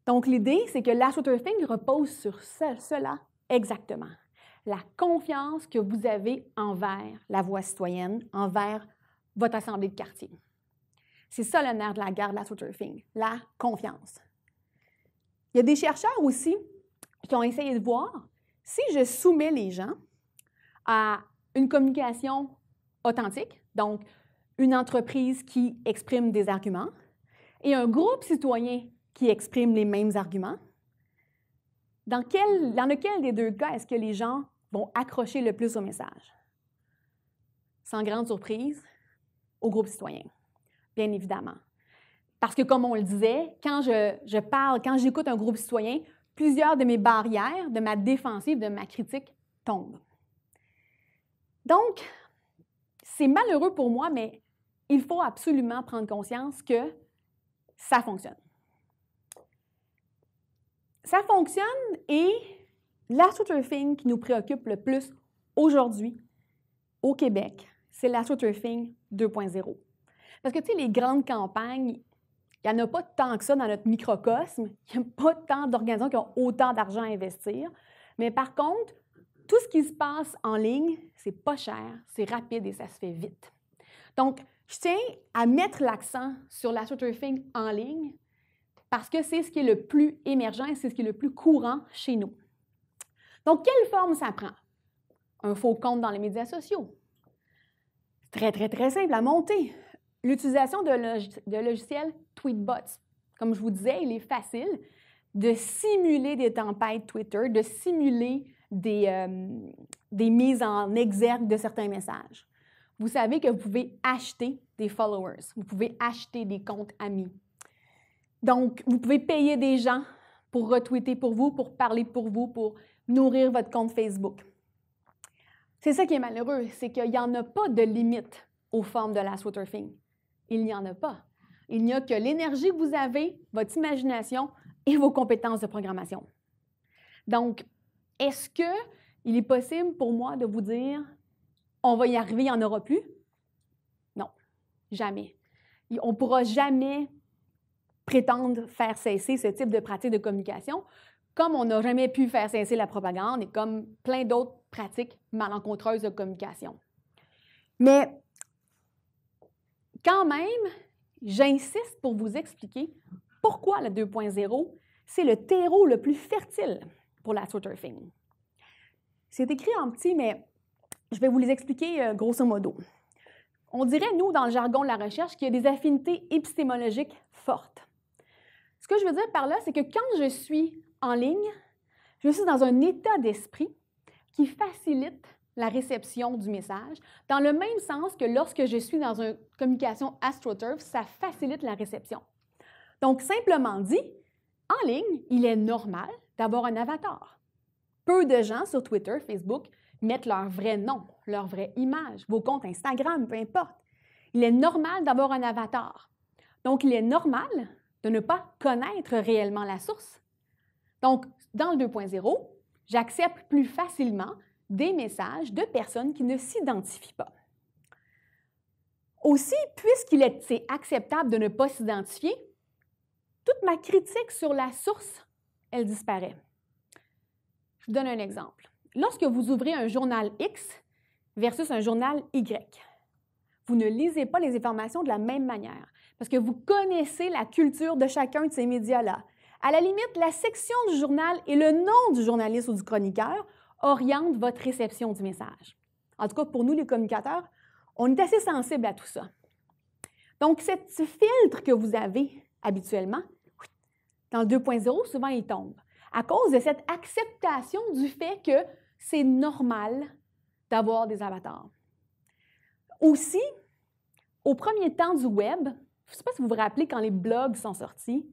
B: Donc, l'idée, c'est que l'astroturfing repose sur cela exactement. La confiance que vous avez envers la voix citoyenne, envers votre assemblée de quartier. C'est ça le nerf de la guerre de l'astroturfing, la confiance. Il y a des chercheurs aussi qui ont essayé de voir si je soumets les gens à une communication authentique, donc une entreprise qui exprime des arguments, et un groupe citoyen qui exprime les mêmes arguments, dans lequel des 2 cas est-ce que les gens vont accrocher le plus au message? Sans grande surprise, au groupe citoyen, bien évidemment. Parce que, comme on le disait, quand quand j'écoute un groupe citoyen, plusieurs de mes barrières, de ma défensive, de ma critique tombent. Donc, c'est malheureux pour moi, mais il faut absolument prendre conscience que ça fonctionne. Ça fonctionne et l'astroturfing qui nous préoccupe le plus aujourd'hui au Québec, c'est l'astroturfing 2.0. Parce que, tu sais, les grandes campagnes, il n'y en a pas tant que ça dans notre microcosme. Il n'y a pas tant d'organisations qui ont autant d'argent à investir. Mais par contre, tout ce qui se passe en ligne, c'est pas cher, c'est rapide et ça se fait vite. Donc, je tiens à mettre l'accent sur l'astroturfing en ligne parce que c'est ce qui est le plus émergent et c'est ce qui est le plus courant chez nous. Donc, quelle forme ça prend? Un faux compte dans les médias sociaux. Très, très, très simple à monter. L'utilisation de logiciels Tweetbots. Comme je vous disais, il est facile de simuler des tempêtes Twitter, de simuler des mises en exergue de certains messages. Vous savez que vous pouvez acheter des followers, vous pouvez acheter des comptes amis. Donc, vous pouvez payer des gens pour retweeter pour vous, pour parler pour vous, pour nourrir votre compte Facebook. C'est ça qui est malheureux, c'est qu'il n'y en a pas de limite aux formes de l'astroturfing. Il n'y en a pas. Il n'y a que l'énergie que vous avez, votre imagination et vos compétences de programmation. Donc, est-ce qu'il est possible pour moi de vous dire « on va y arriver, il n'y en aura plus » ? Non, jamais. On ne pourra jamais prétendre faire cesser ce type de pratique de communication, comme on n'a jamais pu faire cesser la propagande et comme plein d'autres pratiques malencontreuses de communication. Mais quand même, j'insiste pour vous expliquer pourquoi le 2.0, c'est le terreau le plus fertile pour l'astroturfing. C'est écrit en petit, mais je vais vous les expliquer grosso modo. On dirait, nous, dans le jargon de la recherche, qu'il y a des affinités épistémologiques fortes. Ce que je veux dire par là, c'est que quand je suis en ligne, je suis dans un état d'esprit qui facilite la réception du message, dans le même sens que lorsque je suis dans une communication AstroTurf, ça facilite la réception. Donc, simplement dit, en ligne, il est normal d'avoir un avatar. Peu de gens sur Twitter, Facebook, mettent leur vrai nom, leur vraie image, vos comptes Instagram, peu importe. Il est normal d'avoir un avatar. Donc, il est normal de ne pas connaître réellement la source. Donc, dans le 2.0, j'accepte plus facilement des messages de personnes qui ne s'identifient pas. Aussi, c'est acceptable de ne pas s'identifier, toute ma critique sur la source, elle disparaît. Je vous donne un exemple. Lorsque vous ouvrez un journal X versus un journal Y, vous ne lisez pas les informations de la même manière parce que vous connaissez la culture de chacun de ces médias-là. À la limite, la section du journal et le nom du journaliste ou du chroniqueur orientent votre réception du message. En tout cas, pour nous, les communicateurs, on est assez sensibles à tout ça. Donc, ce filtre que vous avez habituellement, dans le 2.0, souvent, il tombe à cause de cette acceptation du fait que c'est normal d'avoir des avatars. Aussi, au premier temps du web, je ne sais pas si vous vous rappelez quand les blogs sont sortis,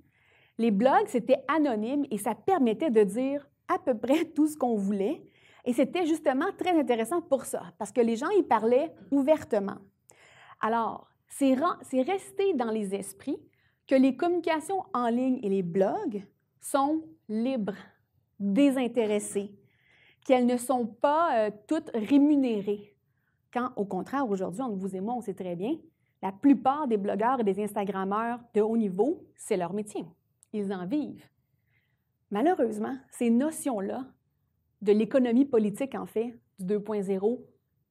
B: les blogs, c'était anonyme et ça permettait de dire à peu près tout ce qu'on voulait. Et c'était justement très intéressant pour ça, parce que les gens y parlaient ouvertement. Alors, c'est resté dans les esprits que les communications en ligne et les blogs sont libres, désintéressées, qu'elles ne sont pas toutes rémunérées. Quand, au contraire, aujourd'hui, entre vous et moi, on sait très bien, la plupart des blogueurs et des Instagrammeurs de haut niveau, c'est leur métier. Ils en vivent. Malheureusement, ces notions-là de l'économie politique, en fait, du 2.0,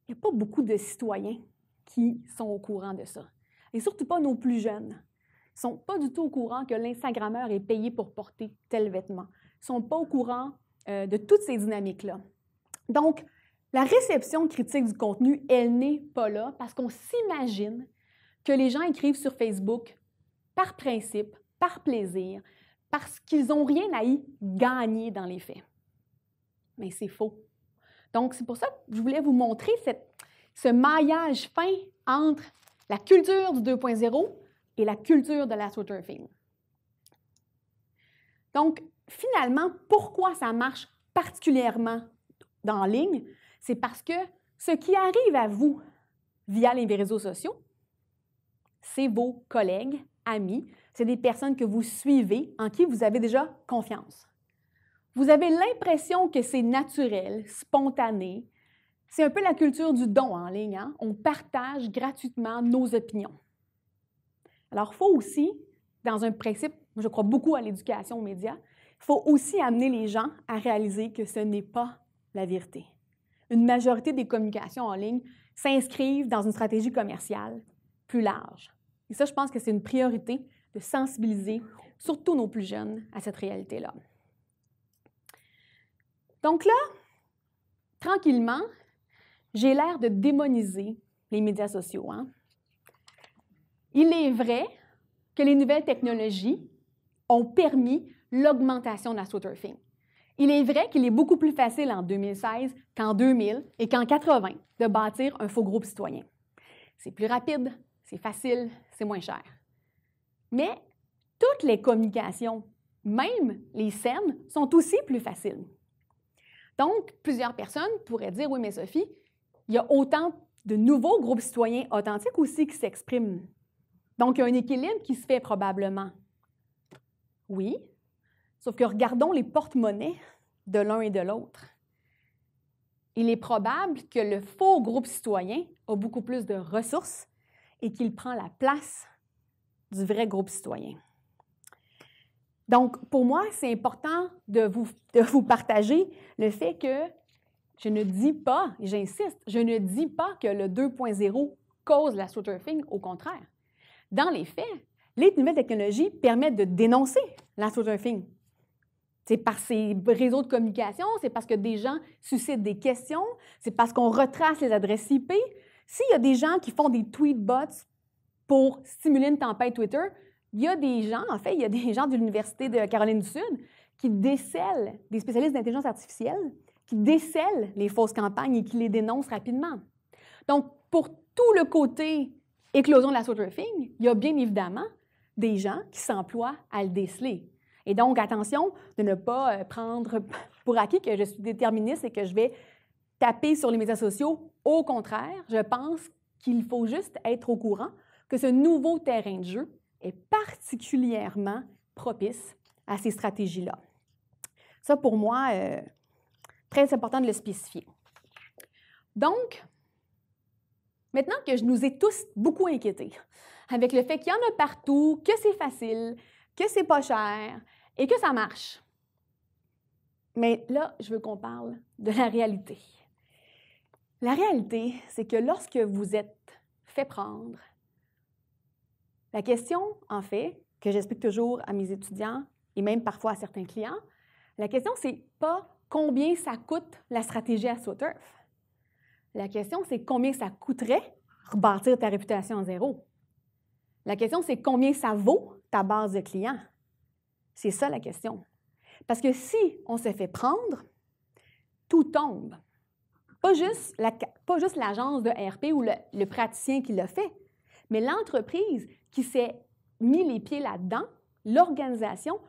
B: il n'y a pas beaucoup de citoyens qui sont au courant de ça. Et surtout pas nos plus jeunes. Ils ne sont pas du tout au courant que l'Instagrammeur est payé pour porter tel vêtement. Ils ne sont pas au courant de toutes ces dynamiques-là. Donc, la réception critique du contenu, elle n'est pas là parce qu'on s'imagine que les gens écrivent sur Facebook par principe, par plaisir, parce qu'ils n'ont rien à y gagner dans les faits. Mais c'est faux. Donc, c'est pour ça que je voulais vous montrer ce maillage fin entre la culture du 2.0 et la culture de l'astroturfing. Donc, finalement, pourquoi ça marche particulièrement en ligne? C'est parce que ce qui arrive à vous via les réseaux sociaux, c'est vos collègues, amis, c'est des personnes que vous suivez, en qui vous avez déjà confiance. Vous avez l'impression que c'est naturel, spontané. C'est un peu la culture du don en ligne. Hein? On partage gratuitement nos opinions. Alors, il faut aussi, dans un principe, je crois beaucoup à l'éducation aux médias, il faut aussi amener les gens à réaliser que ce n'est pas la vérité. Une majorité des communications en ligne s'inscrivent dans une stratégie commerciale plus large. Et ça, je pense que c'est une priorité de sensibiliser surtout nos plus jeunes à cette réalité-là. Donc là, tranquillement, j'ai l'air de démoniser les médias sociaux. Hein? Il est vrai que les nouvelles technologies ont permis l'augmentation de l'astroturfing. Il est vrai qu'il est beaucoup plus facile en 2016 qu'en 2000 et qu'en 80 de bâtir un faux groupe citoyen. C'est plus rapide, c'est facile, c'est moins cher. Mais toutes les communications, même les saines, sont aussi plus faciles. Donc, plusieurs personnes pourraient dire, oui, mais Sophie, il y a autant de nouveaux groupes citoyens authentiques aussi qui s'expriment. Donc, il y a un équilibre qui se fait probablement. Oui, sauf que regardons les porte-monnaies de l'un et de l'autre. Il est probable que le faux groupe citoyen a beaucoup plus de ressources et qu'il prend la place du vrai groupe citoyen. Donc, pour moi, c'est important de vous partager le fait que je ne dis pas, et j'insiste, je ne dis pas que le 2.0 cause l'astroturfing, au contraire. Dans les faits, les nouvelles technologies permettent de dénoncer l'astroturfing. C'est par ces réseaux de communication, c'est parce que des gens suscitent des questions, c'est parce qu'on retrace les adresses IP. S'il y a des gens qui font des tweetbots pour stimuler une tempête Twitter, il y a des gens de l'Université de Caroline du Sud qui décèlent, des spécialistes d'intelligence artificielle, qui décèlent les fausses campagnes et qui les dénoncent rapidement. Donc, pour tout le côté éclosion de l'astroturfing, il y a bien évidemment des gens qui s'emploient à le déceler. Et donc, attention de ne pas prendre pour acquis que je suis déterministe et que je vais taper sur les médias sociaux. Au contraire, je pense qu'il faut juste être au courant que ce nouveau terrain de jeu est particulièrement propice à ces stratégies-là. Ça, pour moi, très important de le spécifier. Donc, maintenant que je nous ai tous beaucoup inquiétés avec le fait qu'il y en a partout, que c'est facile, que c'est pas cher et que ça marche. Mais là, je veux qu'on parle de la réalité. La réalité, c'est que lorsque vous êtes fait prendre? La question, en fait, que j'explique toujours à mes étudiants et même parfois à certains clients, la question, c'est pas combien ça coûte la stratégie AstroTurf. La question, c'est combien ça coûterait rebâtir ta réputation à zéro. La question, c'est combien ça vaut ta base de clients. C'est ça la question. Parce que si on se fait prendre, tout tombe. Pas juste l'agence de RP ou le praticien qui l'a fait, mais l'entreprise qui s'est mis les pieds là-dedans, l'organisation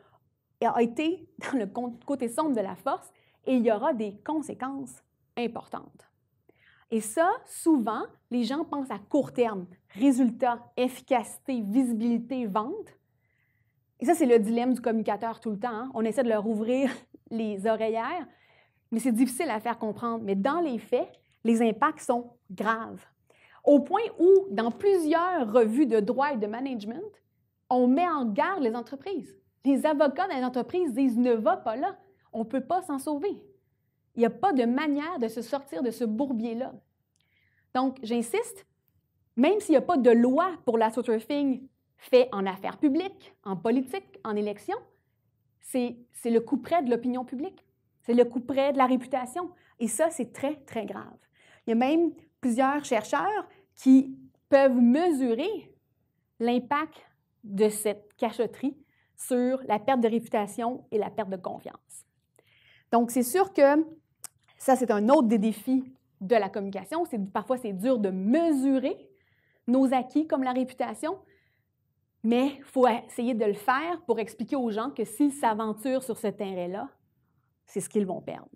B: a été dans le côté sombre de la force et il y aura des conséquences importantes. Et ça, souvent, les gens pensent à court terme, résultats, efficacité, visibilité, vente. Et ça, c'est le dilemme du communicateur tout le temps. Hein? On essaie de leur ouvrir les oreillères, mais c'est difficile à faire comprendre. Mais dans les faits, les impacts sont graves. Au point où, dans plusieurs revues de droit et de management, on met en garde les entreprises. Les avocats dans les entreprises disent « ne va pas là, on ne peut pas s'en sauver ». Il n'y a pas de manière de se sortir de ce bourbier-là. Donc, j'insiste, même s'il n'y a pas de loi pour l'astroturfing fait en affaires publiques, en politique, en élection, c'est le couperet de l'opinion publique. C'est le couperet de la réputation. Et ça, c'est très, très grave. Il y a même plusieurs chercheurs qui peuvent mesurer l'impact de cette cachotterie sur la perte de réputation et la perte de confiance. Donc, c'est sûr que ça, c'est un autre des défis de la communication. Parfois, c'est dur de mesurer nos acquis comme la réputation, mais il faut essayer de le faire pour expliquer aux gens que s'ils s'aventurent sur ce terrain-là, c'est ce qu'ils vont perdre.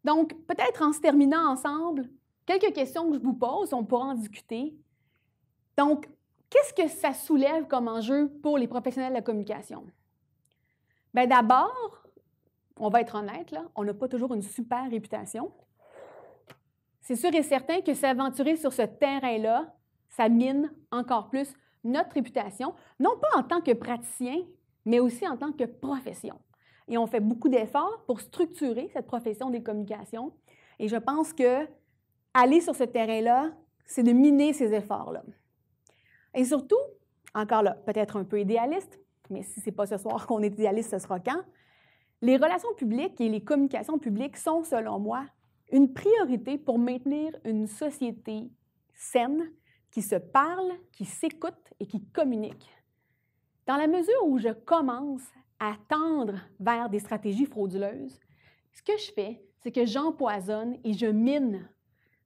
B: Donc, peut-être en se terminant ensemble, quelques questions que je vous pose, on pourra en discuter. Donc, qu'est-ce que ça soulève comme enjeu pour les professionnels de la communication? Bien, d'abord, on va être honnête, là, on n'a pas toujours une super réputation. C'est sûr et certain que s'aventurer sur ce terrain-là, ça mine encore plus notre réputation, non pas en tant que praticien, mais aussi en tant que profession. Et on fait beaucoup d'efforts pour structurer cette profession des communications. Et je pense que aller sur ce terrain-là, c'est de miner ces efforts-là. Et surtout, encore là, peut-être un peu idéaliste, mais si ce n'est pas ce soir qu'on est idéaliste, ce sera quand? Les relations publiques et les communications publiques sont, selon moi, une priorité pour maintenir une société saine, qui se parle, qui s'écoute et qui communique. Dans la mesure où je commence à tendre vers des stratégies frauduleuses, ce que je fais, c'est que j'empoisonne et je mine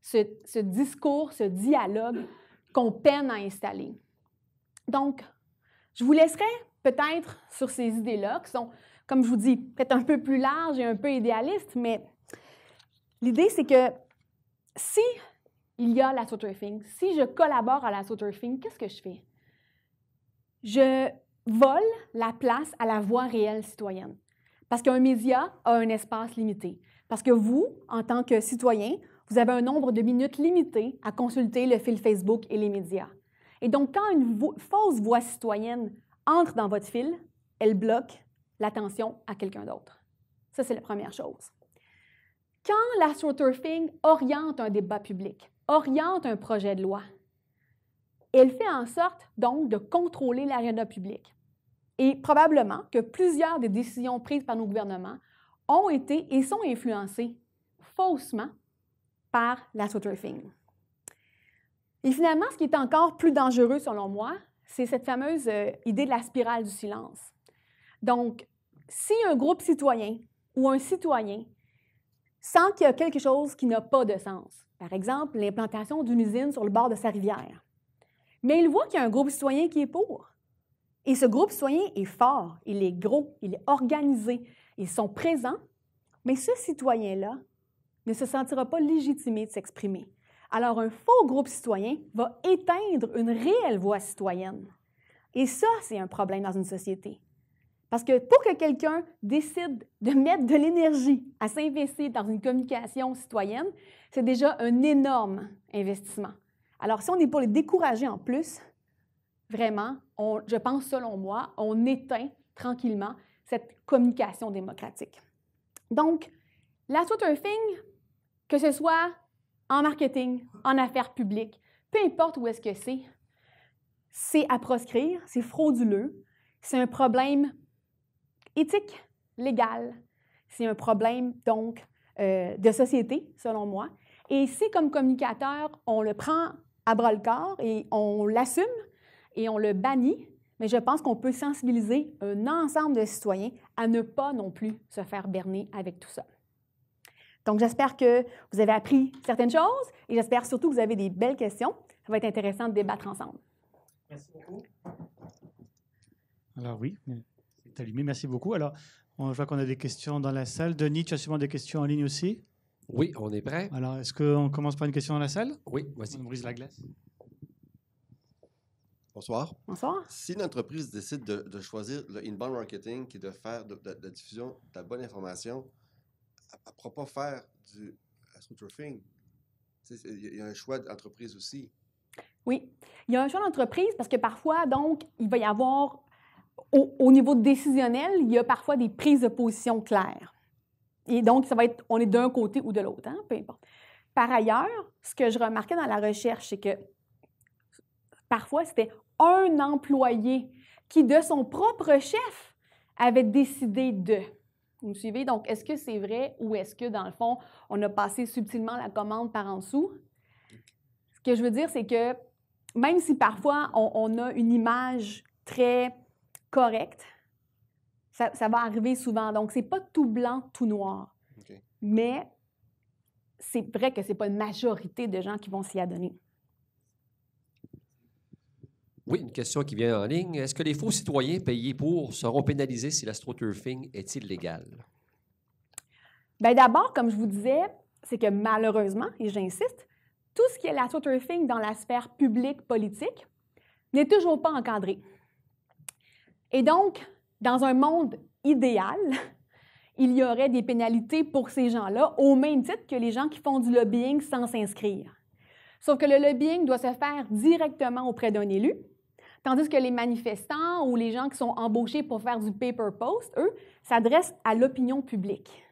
B: ce discours, ce dialogue qu'on peine à installer. Donc, je vous laisserai peut-être sur ces idées-là, qui sont, comme je vous dis, peut-être un peu plus larges et un peu idéalistes, mais l'idée, c'est que si il y a l'astroturfing, si je collabore à l'astroturfing, qu'est-ce que je fais? Je vole la place à la voix réelle citoyenne. Parce qu'un média a un espace limité. Parce que vous, en tant que citoyen, vous avez un nombre de minutes limité à consulter le fil Facebook et les médias. Et donc, quand une fausse voix citoyenne entre dans votre fil, elle bloque l'attention à quelqu'un d'autre. Ça, c'est la première chose. Quand l'astroturfing oriente un débat public, oriente un projet de loi, elle fait en sorte, donc, de contrôler l'agenda public. Et probablement que plusieurs des décisions prises par nos gouvernements ont été et sont influencées faussement par l'astroturfing. Et finalement, ce qui est encore plus dangereux, selon moi, c'est cette fameuse idée de la spirale du silence. Donc, si un groupe citoyen ou un citoyen sent qu'il y a quelque chose qui n'a pas de sens, par exemple l'implantation d'une usine sur le bord de sa rivière, mais il voit qu'il y a un groupe citoyen qui est pour. Et ce groupe citoyen est fort, il est gros, il est organisé, ils sont présents, mais ce citoyen-là ne se sentira pas légitimé de s'exprimer. Alors, un faux groupe citoyen va éteindre une réelle voix citoyenne. Et ça, c'est un problème dans une société. Parce que pour que quelqu'un décide de mettre de l'énergie à s'investir dans une communication citoyenne, c'est déjà un énorme investissement. Alors, si on est pour les décourager en plus, vraiment, je pense, selon moi, on éteint tranquillement cette communication démocratique. Donc, l'astroturfing, que ce soit en marketing, en affaires publiques, peu importe où est-ce que c'est à proscrire, c'est frauduleux, c'est un problème éthique, légal, c'est un problème, donc, de société, selon moi. Et si, comme communicateur, on le prend à bras-le-corps et on l'assume et on le bannit, mais je pense qu'on peut sensibiliser un ensemble de citoyens à ne pas non plus se faire berner avec tout ça. Donc, j'espère que vous avez appris certaines choses et j'espère surtout que vous avez des belles questions. Ça va être intéressant de débattre ensemble.
A: Merci beaucoup. Alors oui, c'est allumé. Merci beaucoup. Alors, je vois qu'on a des questions dans la salle. Denis, tu as sûrement des questions en ligne aussi?
C: Oui, on est prêt.
A: Alors, est-ce qu'on commence par une question dans la salle?
C: Oui, vas-y.
A: On brise la glace.
D: Bonsoir.
B: Bonsoir.
D: Si l'entreprise décide de choisir le inbound marketing, qui est de faire de la diffusion de la bonne information, elle ne pourra pas faire du astroturfing. Il y a un choix d'entreprise aussi.
B: Oui, il y a un choix d'entreprise parce que parfois, donc, il va y avoir, au niveau décisionnel, il y a parfois des prises de position claires. Et donc, ça va être, on est d'un côté ou de l'autre, hein, peu importe. Par ailleurs, ce que je remarquais dans la recherche, c'est que parfois, c'était un employé qui, de son propre chef, avait décidé de. Vous me suivez? Donc, est-ce que c'est vrai ou est-ce que, dans le fond, on a passé subtilement la commande par en dessous? Ce que je veux dire, c'est que même si parfois on a une image très correcte, ça va arriver souvent. Donc, ce n'est pas tout blanc, tout noir.
D: Okay.
B: Mais c'est vrai que ce n'est pas une majorité de gens qui vont s'y adonner.
C: Oui, une question qui vient en ligne. Est-ce que les faux citoyens payés pour seront pénalisés si l'astroturfing est illégal?
B: Bien, d'abord, comme je vous disais, c'est que malheureusement, et j'insiste, tout ce qui est l'astroturfing dans la sphère publique politique n'est toujours pas encadré. Et donc, dans un monde idéal, il y aurait des pénalités pour ces gens-là, au même titre que les gens qui font du lobbying sans s'inscrire. Sauf que le lobbying doit se faire directement auprès d'un élu, tandis que les manifestants ou les gens qui sont embauchés pour faire du paper post, eux, s'adressent à l'opinion publique.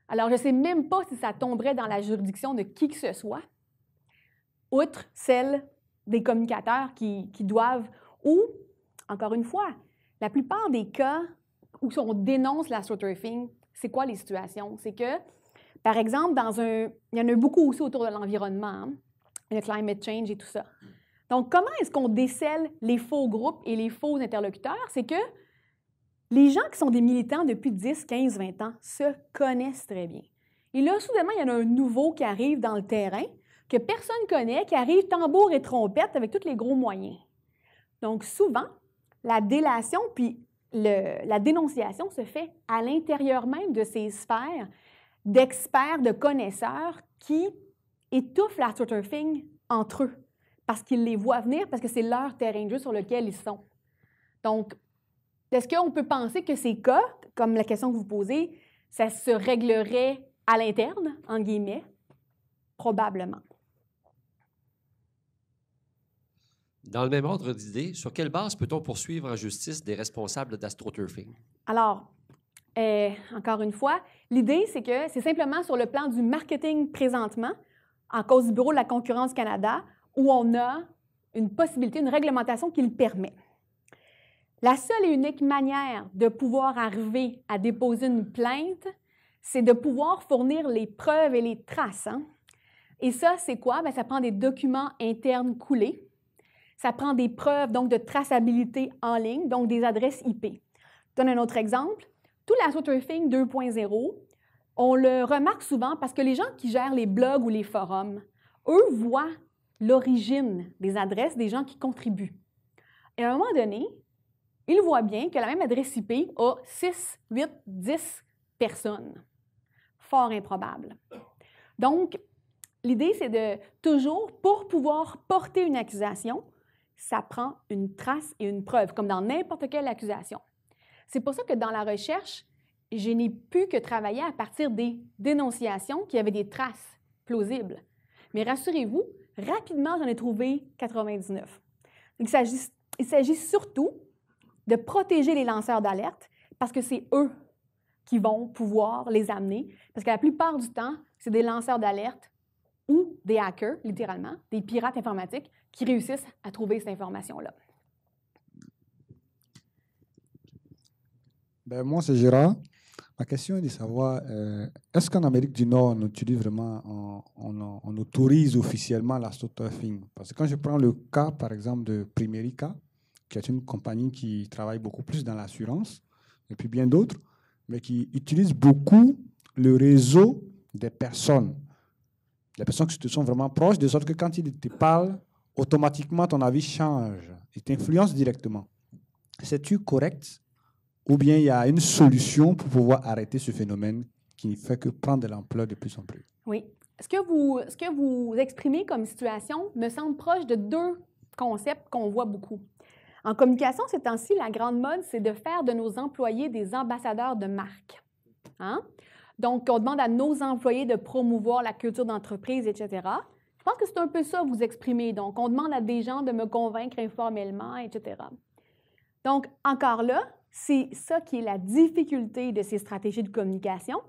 B: Alors, je ne sais même pas si ça tomberait dans la juridiction de qui que ce soit, outre celle des communicateurs qui doivent, ou, encore une fois, la plupart des cas où on dénonce l'astroturfing, c'est quoi les situations? C'est que, par exemple, il y en a beaucoup aussi autour de l'environnement, hein, le climate change et tout ça. Donc, comment est-ce qu'on décèle les faux groupes et les faux interlocuteurs? C'est que les gens qui sont des militants depuis 10, 15, 20 ans se connaissent très bien. Et là, soudainement, il y en a un nouveau qui arrive dans le terrain, que personne ne connaît, qui arrive tambour et trompette avec tous les gros moyens. Donc, souvent, la délation puis la dénonciation se fait à l'intérieur même de ces sphères d'experts, de connaisseurs qui étouffent l'astroturfing entre eux parce qu'ils les voient venir, parce que c'est leur terrain de jeu sur lequel ils sont. Donc, est-ce qu'on peut penser que ces cas, comme la question que vous posez, ça se réglerait à l'interne, en guillemets? Probablement.
C: Dans le même ordre d'idée, sur quelle base peut-on poursuivre en justice des responsables d'astroturfing?
B: Alors, encore une fois, l'idée, c'est que c'est simplement sur le plan du marketing présentement, en cause du Bureau de la concurrence Canada, où on a une possibilité, une réglementation qui le permet. La seule et unique manière de pouvoir arriver à déposer une plainte, c'est de pouvoir fournir les preuves et les traces. Hein? Et ça, c'est quoi? Bien, ça prend des documents internes coulés. Ça prend des preuves donc de traçabilité en ligne, donc des adresses IP. Je donne un autre exemple. Tout l'astroturfing 2.0, on le remarque souvent parce que les gens qui gèrent les blogs ou les forums, eux voient l'origine des adresses des gens qui contribuent. Et à un moment donné, ils voient bien que la même adresse IP a 6, 8, 10 personnes. Fort improbable. Donc, l'idée, c'est de toujours, pour pouvoir porter une accusation, ça prend une trace et une preuve, comme dans n'importe quelle accusation. C'est pour ça que dans la recherche, je n'ai pu que travailler à partir des dénonciations qui avaient des traces plausibles. Mais rassurez-vous, rapidement, j'en ai trouvé 99. Donc, il s'agit surtout de protéger les lanceurs d'alerte parce que c'est eux qui vont pouvoir les amener. Parce que la plupart du temps, c'est des lanceurs d'alerte ou des hackers, littéralement, des pirates informatiques qui réussissent à trouver cette information-là.
E: Ben, moi, c'est Gérard. Ma question est de savoir, est-ce qu'en Amérique du Nord, on utilise vraiment, on autorise officiellement l'astroturfing? Parce que quand je prends le cas, par exemple, de Primerica, qui est une compagnie qui travaille beaucoup plus dans l'assurance, et puis bien d'autres, mais qui utilise beaucoup le réseau des personnes. Les personnes qui te sont vraiment proches, de sorte que quand ils te parlent, automatiquement, ton avis change. Il t'influence directement. C'est-tu correct? Ou bien il y a une solution pour pouvoir arrêter ce phénomène qui ne fait que prendre de l'ampleur de plus en plus?
B: Oui. Ce que vous exprimez comme situation me semble proche de deux concepts qu'on voit beaucoup. En communication, ces temps-ci, la grande mode, c'est de faire de nos employés des ambassadeurs de marque. Hein? Donc, on demande à nos employés de promouvoir la culture d'entreprise, etc. Je pense que c'est un peu ça que vous exprimez. Donc, on demande à des gens de me convaincre informellement, etc. Donc, encore là, c'est ça qui est la difficulté de ces stratégies de communication,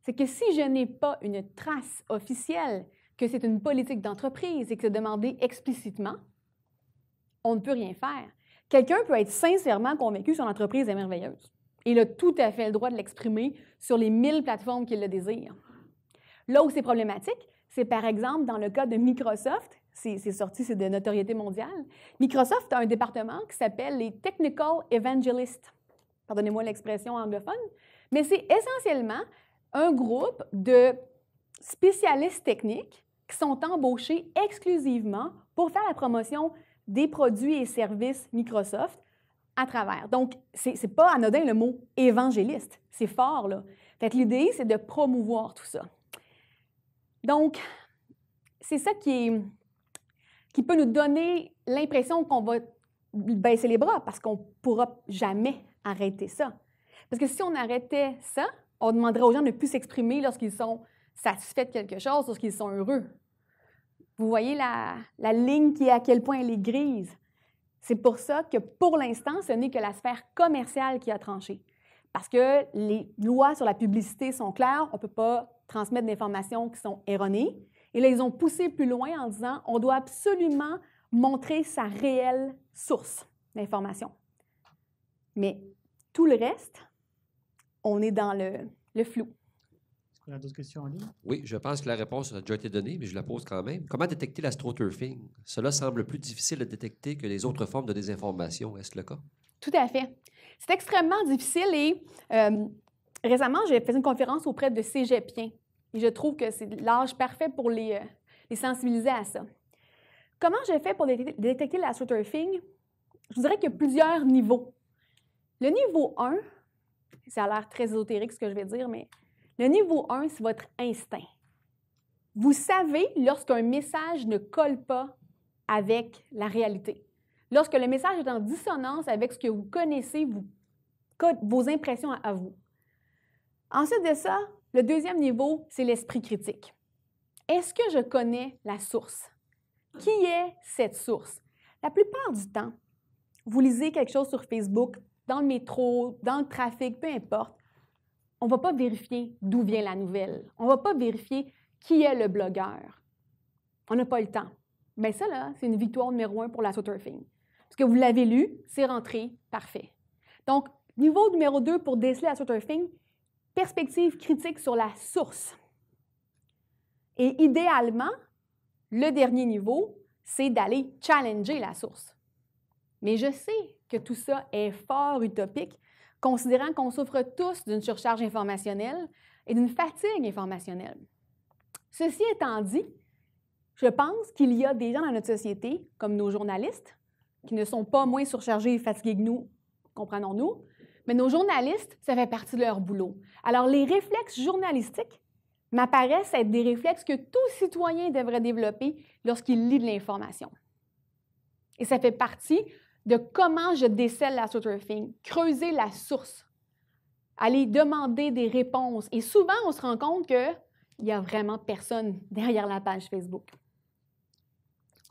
B: c'est que si je n'ai pas une trace officielle que c'est une politique d'entreprise et que c'est demandé explicitement, on ne peut rien faire. Quelqu'un peut être sincèrement convaincu que son entreprise est merveilleuse. Et il a tout à fait le droit de l'exprimer sur les 1000 plateformes qu'il le désire. Là où c'est problématique, c'est par exemple dans le cas de Microsoft, c'est sorti, c'est de notoriété mondiale. Microsoft a un département qui s'appelle les Technical Evangelists. Pardonnez-moi l'expression anglophone, mais c'est essentiellement un groupe de spécialistes techniques qui sont embauchés exclusivement pour faire la promotion des produits et services Microsoft à travers. Donc, c'est pas anodin le mot « évangéliste ». C'est fort, là. Fait que l'idée, c'est de promouvoir tout ça. Donc, c'est ça qui peut nous donner l'impression qu'on va baisser les bras parce qu'on ne pourra jamais arrêter ça. Parce que si on arrêtait ça, on demanderait aux gens de ne plus s'exprimer lorsqu'ils sont satisfaits de quelque chose, lorsqu'ils sont heureux. Vous voyez la ligne qui est à quel point elle est grise. C'est pour ça que, pour l'instant, ce n'est que la sphère commerciale qui a tranché. Parce que les lois sur la publicité sont claires, on ne peut pas transmettre d'informations qui sont erronées. Et là, ils ont poussé plus loin en disant on doit absolument montrer sa réelle source d'information. Mais tout le reste, on est dans le flou.
A: Est-ce qu'on a d'autres questions en ligne?
C: Oui, je pense que la réponse a déjà été donnée, mais je la pose quand même. Comment détecter l'astroturfing? Cela semble plus difficile à détecter que les autres formes de désinformation. Est-ce le cas? Tout
B: à fait. C'est extrêmement difficile et récemment, j'ai fait une conférence auprès de cégepiens et je trouve que c'est l'âge parfait pour les sensibiliser à ça. Comment j'ai fait pour détecter l'astroturfing? Je vous dirais qu'il y a plusieurs niveaux. Le niveau 1, ça a l'air très ésotérique ce que je vais dire, mais le niveau 1, c'est votre instinct. Vous savez lorsqu'un message ne colle pas avec la réalité. Lorsque le message est en dissonance avec ce que vous connaissez, vos impressions à vous. Ensuite de ça, le deuxième niveau, c'est l'esprit critique. Est-ce que je connais la source? Qui est cette source? La plupart du temps, vous lisez quelque chose sur Facebook, dans le métro, dans le trafic, peu importe, on ne va pas vérifier d'où vient la nouvelle. On ne va pas vérifier qui est le blogueur. On n'a pas le temps. Bien ça, là, c'est une victoire numéro 1 pour l'astroturfing. Parce que vous l'avez lu, c'est rentré, parfait. Donc, niveau numéro 2 pour déceler l'astroturfing, perspective critique sur la source. Et idéalement, le dernier niveau, c'est d'aller challenger la source. Mais je sais que tout ça est fort utopique, considérant qu'on souffre tous d'une surcharge informationnelle et d'une fatigue informationnelle. Ceci étant dit, je pense qu'il y a des gens dans notre société, comme nos journalistes, qui ne sont pas moins surchargés et fatigués que nous, comprenons-nous, mais nos journalistes, ça fait partie de leur boulot. Alors, les réflexes journalistiques m'apparaissent être des réflexes que tout citoyen devrait développer lorsqu'il lit de l'information. Et ça fait partie de comment je décèle l'astroturfing, creuser la source, aller demander des réponses. Et souvent, on se rend compte qu'il n'y a vraiment personne derrière la page Facebook.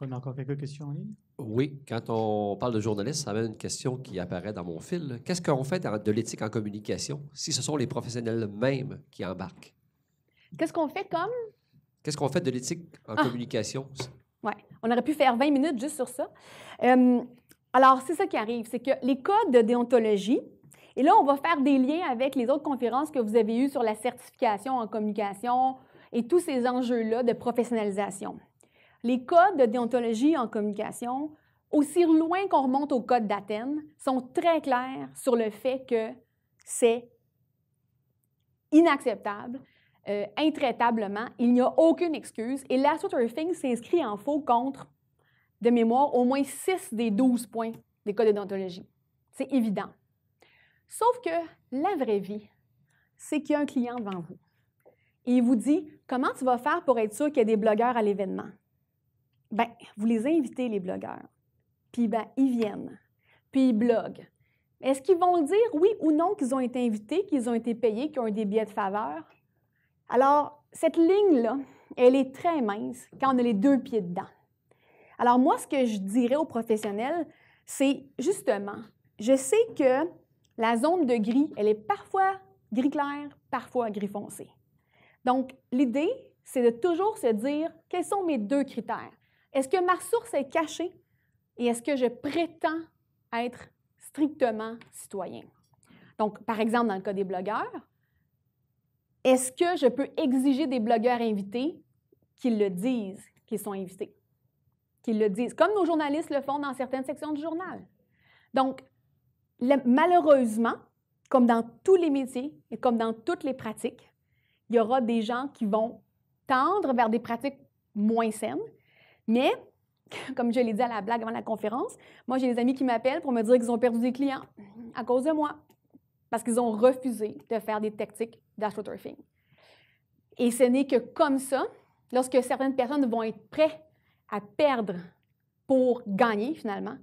A: On a encore quelques questions en ligne?
C: Oui, quand on parle de journaliste, ça amène une question qui apparaît dans mon fil. Qu'est-ce qu'on fait de l'éthique en communication si ce sont les professionnels eux-mêmes qui embarquent?
B: Qu'est-ce qu'on fait comme?
C: Qu'est-ce qu'on fait de l'éthique en communication?
B: Oui, on aurait pu faire 20 minutes juste sur ça. Alors, c'est ça qui arrive, c'est que les codes de déontologie, et là, on va faire des liens avec les autres conférences que vous avez eues sur la certification en communication et tous ces enjeux-là de professionnalisation. Les codes de déontologie en communication, aussi loin qu'on remonte au code d'Athènes, sont très clairs sur le fait que c'est inacceptable, intraitablement, il n'y a aucune excuse, et l'astroturfing s'inscrit en faux contre, de mémoire, au moins 6 des 12 points des codes de déontologie. C'est évident. Sauf que la vraie vie, c'est qu'il y a un client devant vous. Et il vous dit, comment tu vas faire pour être sûr qu'il y a des blogueurs à l'événement? Bien, vous les invitez, les blogueurs. Puis, bien, ils viennent. Puis, ils bloguent. Est-ce qu'ils vont dire oui ou non qu'ils ont été invités, qu'ils ont été payés, qu'ils ont eu des billets de faveur? Alors, cette ligne-là, elle est très mince quand on a les 2 pieds dedans. Alors, moi, ce que je dirais aux professionnels, c'est justement, je sais que la zone de gris, elle est parfois gris clair, parfois gris foncé. Donc, l'idée, c'est de toujours se dire, quels sont mes 2 critères? Est-ce que ma source est cachée et est-ce que je prétends être strictement citoyen? Donc, par exemple, dans le cas des blogueurs, est-ce que je peux exiger des blogueurs invités qu'ils le disent, qu'ils sont invités? Qu'ils le disent, comme nos journalistes le font dans certaines sections du journal. Donc, malheureusement, comme dans tous les métiers et comme dans toutes les pratiques, il y aura des gens qui vont tendre vers des pratiques moins saines, mais, comme je l'ai dit à la blague avant la conférence, moi, j'ai des amis qui m'appellent pour me dire qu'ils ont perdu des clients à cause de moi, parce qu'ils ont refusé de faire des tactiques d'astroturfing. Et ce n'est que comme ça, lorsque certaines personnes vont être prêtes à perdre pour gagner, finalement,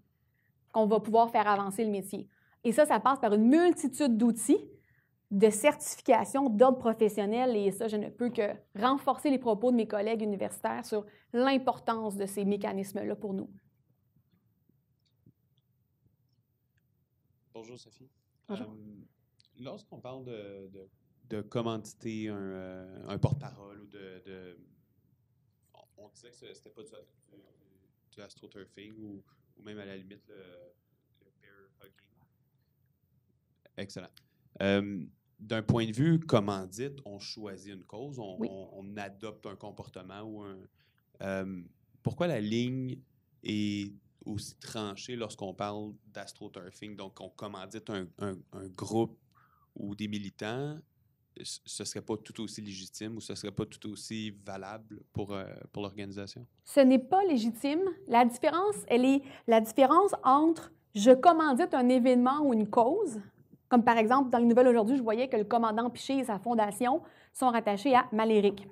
B: qu'on va pouvoir faire avancer le métier. Et ça passe par une multitude d'outils de certification, d'ordre professionnel, et ça, je ne peux que renforcer les propos de mes collègues universitaires sur l'importance de ces mécanismes-là pour nous.
F: Bonjour, Sophie.
B: Bonjour.
F: Lorsqu'on parle de commanditer un porte-parole ou on disait que c'était pas du astroturfing ou même à la limite le bear hugging. Excellent. D'un point de vue commandite, on choisit une cause, on adopte un comportement ou pourquoi la ligne est aussi tranchée lorsqu'on parle d'astroturfing? Donc, on commandite un groupe ou des militants, ce ne serait pas tout aussi légitime ou ce ne serait pas tout aussi valable pour l'organisation? Ce
B: n'est pas légitime. La différence, elle est la différence entre je commandite un événement ou une cause. Comme par exemple, dans les nouvelles aujourd'hui, je voyais que le commandant Piché et sa fondation sont rattachés à Maléric.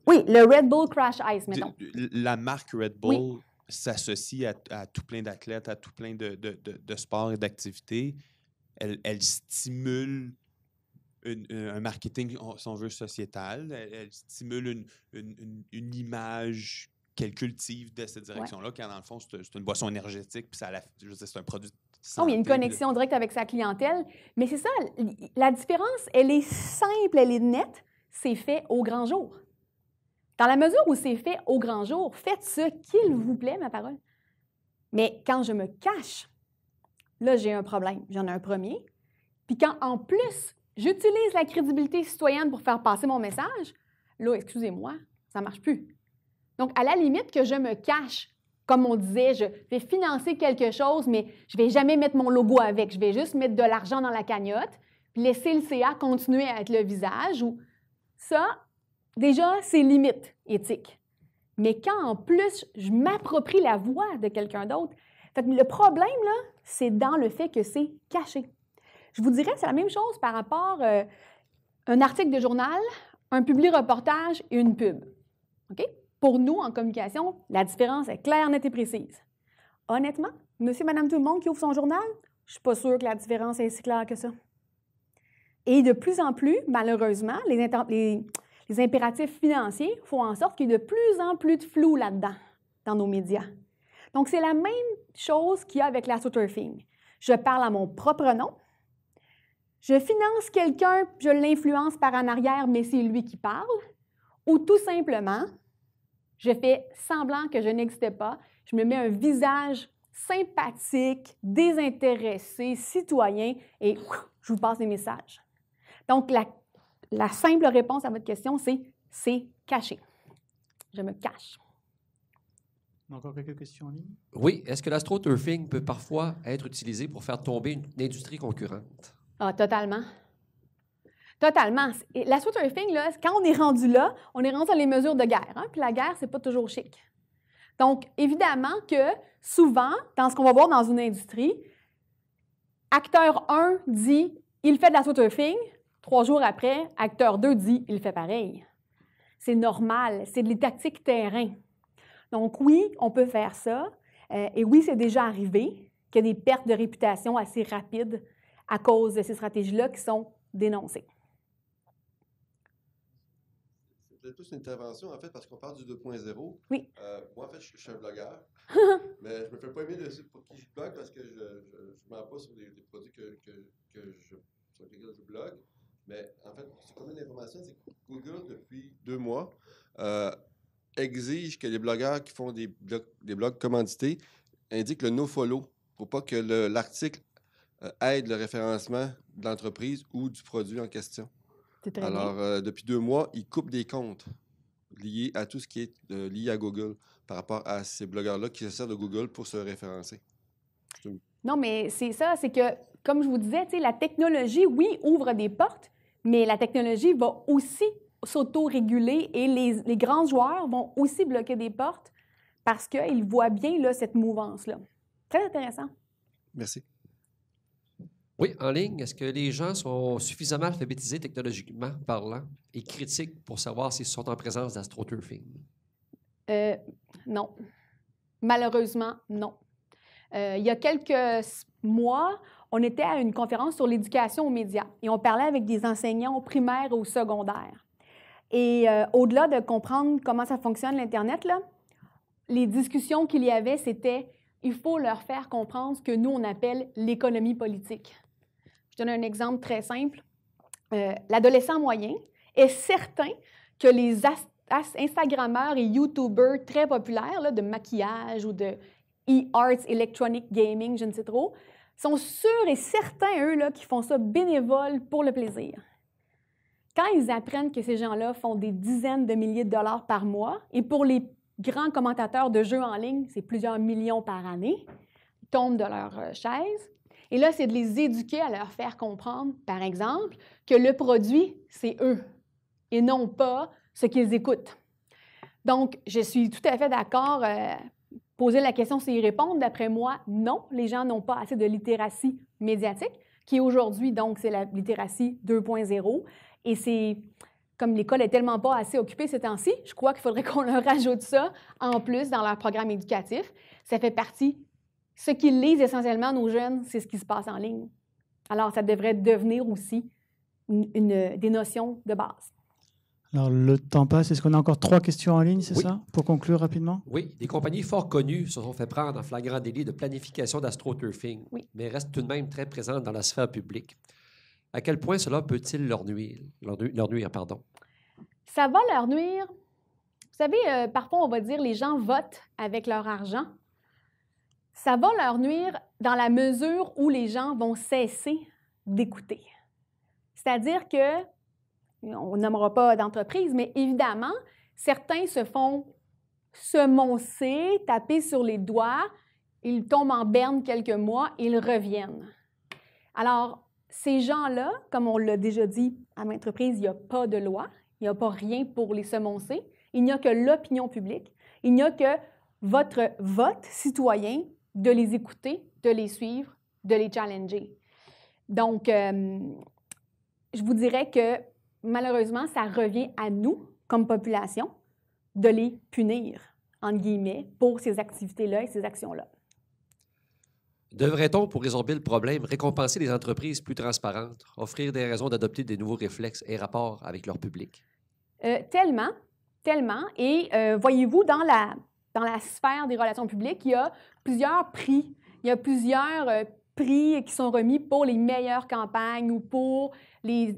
B: Oui, le Red Bull Crash Ice, mettons.
F: La marque Red Bull s'associe à tout plein d'athlètes, à tout plein de sports et d'activités. Elle stimule un marketing, si on veut, sociétal. Elle stimule une image qu'elle cultive de cette direction-là, car dans le fond, c'est une boisson énergétique, puis c'est un produit.
B: Oh, il y a une connexion directe avec sa clientèle. Mais c'est ça, la différence, elle est simple, elle est nette, c'est fait au grand jour. Dans la mesure où c'est fait au grand jour, faites ce qu'il vous plaît, ma parole. Mais quand je me cache, là, j'ai un problème. J'en ai un premier. Puis quand, en plus, j'utilise la crédibilité citoyenne pour faire passer mon message, là, excusez-moi, ça ne marche plus. Donc, à la limite que je me cache, comme on disait, je vais financer quelque chose, mais je ne vais jamais mettre mon logo avec. Je vais juste mettre de l'argent dans la cagnotte, puis laisser le CA continuer à être le visage. Ça, déjà, c'est limite éthique. Mais quand, en plus, je m'approprie la voix de quelqu'un d'autre, le problème, là, c'est dans le fait que c'est caché. Je vous dirais que c'est la même chose par rapport à un article de journal, un publi-reportage et une pub. OK? Pour nous, en communication, la différence est claire, nette et précise. Honnêtement, monsieur, madame, tout le monde qui ouvre son journal, je ne suis pas sûre que la différence est si claire que ça. Et de plus en plus, malheureusement, les impératifs financiers font en sorte qu'il y ait de plus en plus de flou là-dedans, dans nos médias. Donc, c'est la même chose qu'il y a avec l'astroturfing. Je parle à mon propre nom. Je finance quelqu'un, je l'influence par en arrière, mais c'est lui qui parle. ou tout simplement, je fais semblant que je n'existais pas, je me mets un visage sympathique, désintéressé, citoyen, et je vous passe des messages. Donc, la simple réponse à votre question, c'est caché. Je me cache.
A: Encore quelques questions en ligne?
C: Oui. Est-ce que l'astroturfing peut parfois être utilisé pour faire tomber une industrie concurrente?
B: Ah, totalement. Totalement. L'astroturfing, là, quand on est rendu là, on est rendu dans les mesures de guerre. Hein? Puis la guerre, c'est pas toujours chic. Donc, évidemment que souvent, dans ce qu'on va voir dans une industrie, acteur 1 dit « il fait de l'astroturfing », 3 jours après, acteur 2 dit « il fait pareil ». C'est normal, c'est des tactiques terrain. Donc oui, on peut faire ça. Et oui, c'est déjà arrivé qu'il y a des pertes de réputation assez rapides à cause de ces stratégies-là qui sont dénoncées.
D: C'est peut-être plus une intervention, en fait, parce qu'on parle du 2.0.
B: Oui.
D: Moi, en fait, je suis un blogueur, mais je me fais pas aimer pour qui je blogue parce que je ne mens pas sur des produits sur lesquels je blogue. Mais en fait, c'est comme une information, c'est que Google, depuis 2 mois, exige que les blogueurs qui font des blogs commandités indiquent le nofollow pour pas que l'article aide le référencement de l'entreprise ou du produit en question.
B: C'est très
D: Alors, depuis 2 mois, ils coupent des comptes liés à tout ce qui est lié à Google par rapport à ces blogueurs-là qui se servent de Google pour se référencer.
B: Non, mais c'est ça, c'est que, comme je vous disais, la technologie, oui, ouvre des portes, mais la technologie va aussi s'auto-réguler et les grands joueurs vont aussi bloquer des portes parce qu'ils voient bien là, cette mouvance-là. Très intéressant.
D: Merci.
C: Oui, en ligne, est-ce que les gens sont suffisamment alphabétisés technologiquement parlant et critiques pour savoir s'ils sont en présence d'astroturfing?
B: Non. Malheureusement, non. Il y a quelques mois, on était à une conférence sur l'éducation aux médias et on parlait avec des enseignants au primaire et au secondaire. Et au-delà de comprendre comment ça fonctionne, l'Internet, là, les discussions qu'il y avait, c'était il faut leur faire comprendre ce que nous, on appelle l'économie politique. Je donne un exemple très simple. L'adolescent moyen est certain que les Instagrammeurs et YouTubers très populaires là, de maquillage ou de e-arts, electronic gaming, je ne sais trop, sont sûrs et certains, eux, là, qui font ça bénévole pour le plaisir. Quand ils apprennent que ces gens-là font des dizaines de milliers de dollars par mois, et pour les grands commentateurs de jeux en ligne, c'est plusieurs millions par année, ils tombent de leur chaise. Et là, c'est de les éduquer à leur faire comprendre, par exemple, que le produit, c'est eux, et non pas ce qu'ils écoutent. Donc, je suis tout à fait d'accord. Poser la question, c'est y répondre. D'après moi, non, les gens n'ont pas assez de littératie médiatique, qui aujourd'hui, donc, c'est la littératie 2.0. Et c'est, comme l'école n'est tellement pas assez occupée ces temps-ci, je crois qu'il faudrait qu'on leur rajoute ça en plus dans leur programme éducatif. Ça fait partie. Ce qu'ils lisent essentiellement, nos jeunes, c'est ce qui se passe en ligne. Alors, ça devrait devenir aussi des notions de base.
A: Alors, le temps passe. Est-ce qu'on a encore 3 questions en ligne, c'est
C: Oui.
A: ça, pour conclure rapidement?
C: Oui, des compagnies fort connues se sont fait prendre en flagrant délit de planification d'astroturfing,
B: Oui.
C: mais restent tout de même très présentes dans la sphère publique. À quel point cela peut-il leur nuire?
B: Ça va leur nuire. Vous savez, parfois, on va dire les gens votent avec leur argent. Ça va leur nuire dans la mesure où les gens vont cesser d'écouter. C'est-à-dire que, on nommera pas d'entreprise, mais évidemment, certains se font semoncer, taper sur les doigts, ils tombent en berne quelques mois, ils reviennent. Alors, ces gens-là, comme on l'a déjà dit à maintes reprises, il n'y a pas de loi, il n'y a pas rien pour les semoncer, il n'y a que l'opinion publique, il n'y a que votre vote citoyen de les écouter, de les suivre, de les challenger. Donc, je vous dirais que malheureusement, ça revient à nous, comme population, de les punir, entre guillemets, pour ces activités-là et ces actions-là.
C: Devrait-on, pour résorber le problème, récompenser les entreprises plus transparentes, offrir des raisons d'adopter des nouveaux réflexes et rapports avec leur public?
B: Tellement. Et voyez-vous, dans la sphère des relations publiques, il y a plusieurs prix. Il y a plusieurs prix qui sont remis pour les meilleures campagnes ou pour les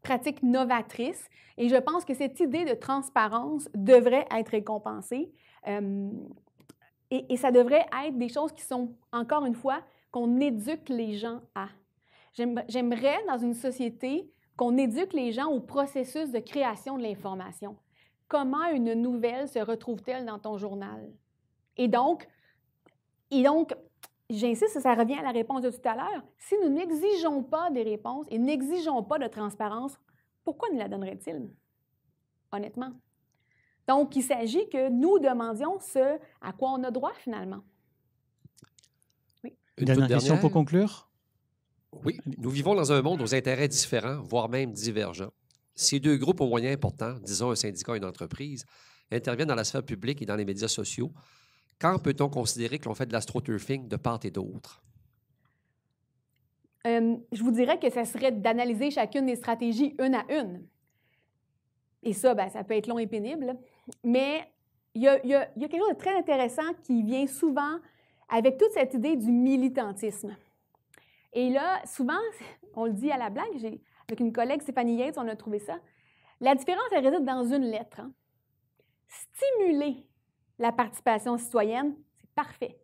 B: pratique novatrice. Et je pense que cette idée de transparence devrait être récompensée. Et ça devrait être des choses qui sont, encore une fois, qu'on éduque les gens à. J'aimerais, dans une société, qu'on éduque les gens au processus de création de l'information. Comment une nouvelle se retrouve-t-elle dans ton journal? Et donc j'insiste, ça revient à la réponse de tout à l'heure, si nous n'exigeons pas des réponses et n'exigeons pas de transparence, pourquoi nous la donnerait-il? Honnêtement. Donc, il s'agit que nous demandions ce à quoi on a droit finalement. Oui.
C: Une
A: Dernière
C: toute
A: question pour conclure.
C: Oui, nous vivons dans un monde aux intérêts différents, voire même divergents. Ces deux groupes aux moyens importants, disons un syndicat et une entreprise, interviennent dans la sphère publique et dans les médias sociaux. Quand peut-on considérer que l'on fait de l'astroturfing de part et d'autre?
B: Je vous dirais que ça serait d'analyser chacune des stratégies une à une. Et ça, bien, ça peut être long et pénible. Mais il y a quelque chose de très intéressant qui vient souvent avec toute cette idée du militantisme. Et là, souvent, on le dit à la blague, avec une collègue, Stéphanie Yates, on a trouvé ça. La différence, elle réside dans une lettre. Hein. Stimuler la participation citoyenne, c'est parfait.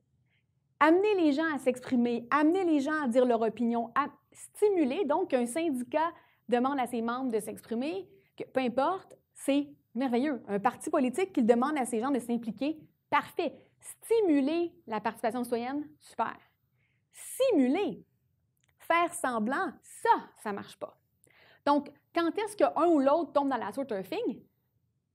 B: Amener les gens à s'exprimer, amener les gens à dire leur opinion, à stimuler, donc qu'un syndicat demande à ses membres de s'exprimer, que peu importe, c'est merveilleux. Un parti politique qui demande à ses gens de s'impliquer, parfait. Stimuler la participation citoyenne, super. Simuler, faire semblant, ça ne marche pas. Donc, quand est-ce qu'un ou l'autre tombe dans l'astroturfing?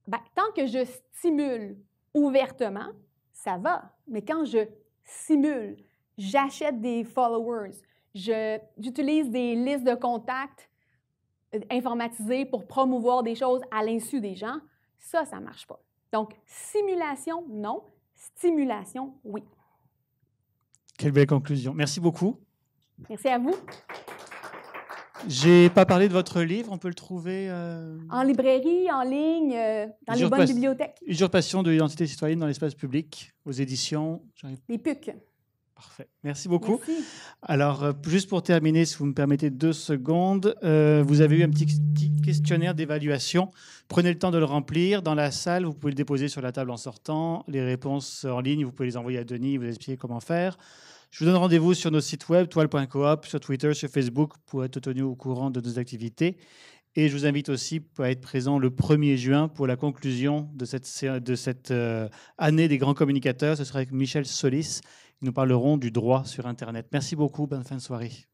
B: Bien, tant que je stimule ouvertement, ça va. Mais quand je simule, j'achète des followers, j'utilise des listes de contacts informatisées pour promouvoir des choses à l'insu des gens, ça ne marche pas. Donc, simulation, non. Stimulation, oui.
A: Quelle belle conclusion. Merci beaucoup.
B: Merci à vous.
A: J'ai pas parlé de votre livre, on peut le trouver
B: en librairie, en ligne, dans les bonnes bibliothèques.
A: Usurpation de l'identité citoyenne dans l'espace public, aux éditions...
B: Les PUC.
A: Parfait. Merci beaucoup.
B: Merci.
A: Alors, juste pour terminer, si vous me permettez 2 secondes, vous avez eu un petit questionnaire d'évaluation. Prenez le temps de le remplir. Dans la salle, vous pouvez le déposer sur la table en sortant. Les réponses en ligne, vous pouvez les envoyer à Denis, vous expliquer comment faire. Je vous donne rendez-vous sur nos sites web, toile.coop, sur Twitter, sur Facebook, pour être tenu au courant de nos activités. Et je vous invite aussi à être présent le 1er juin pour la conclusion de cette année des grands communicateurs. Ce sera avec Michel Solis. Nous parlerons du droit sur Internet. Merci beaucoup. Bonne fin de soirée.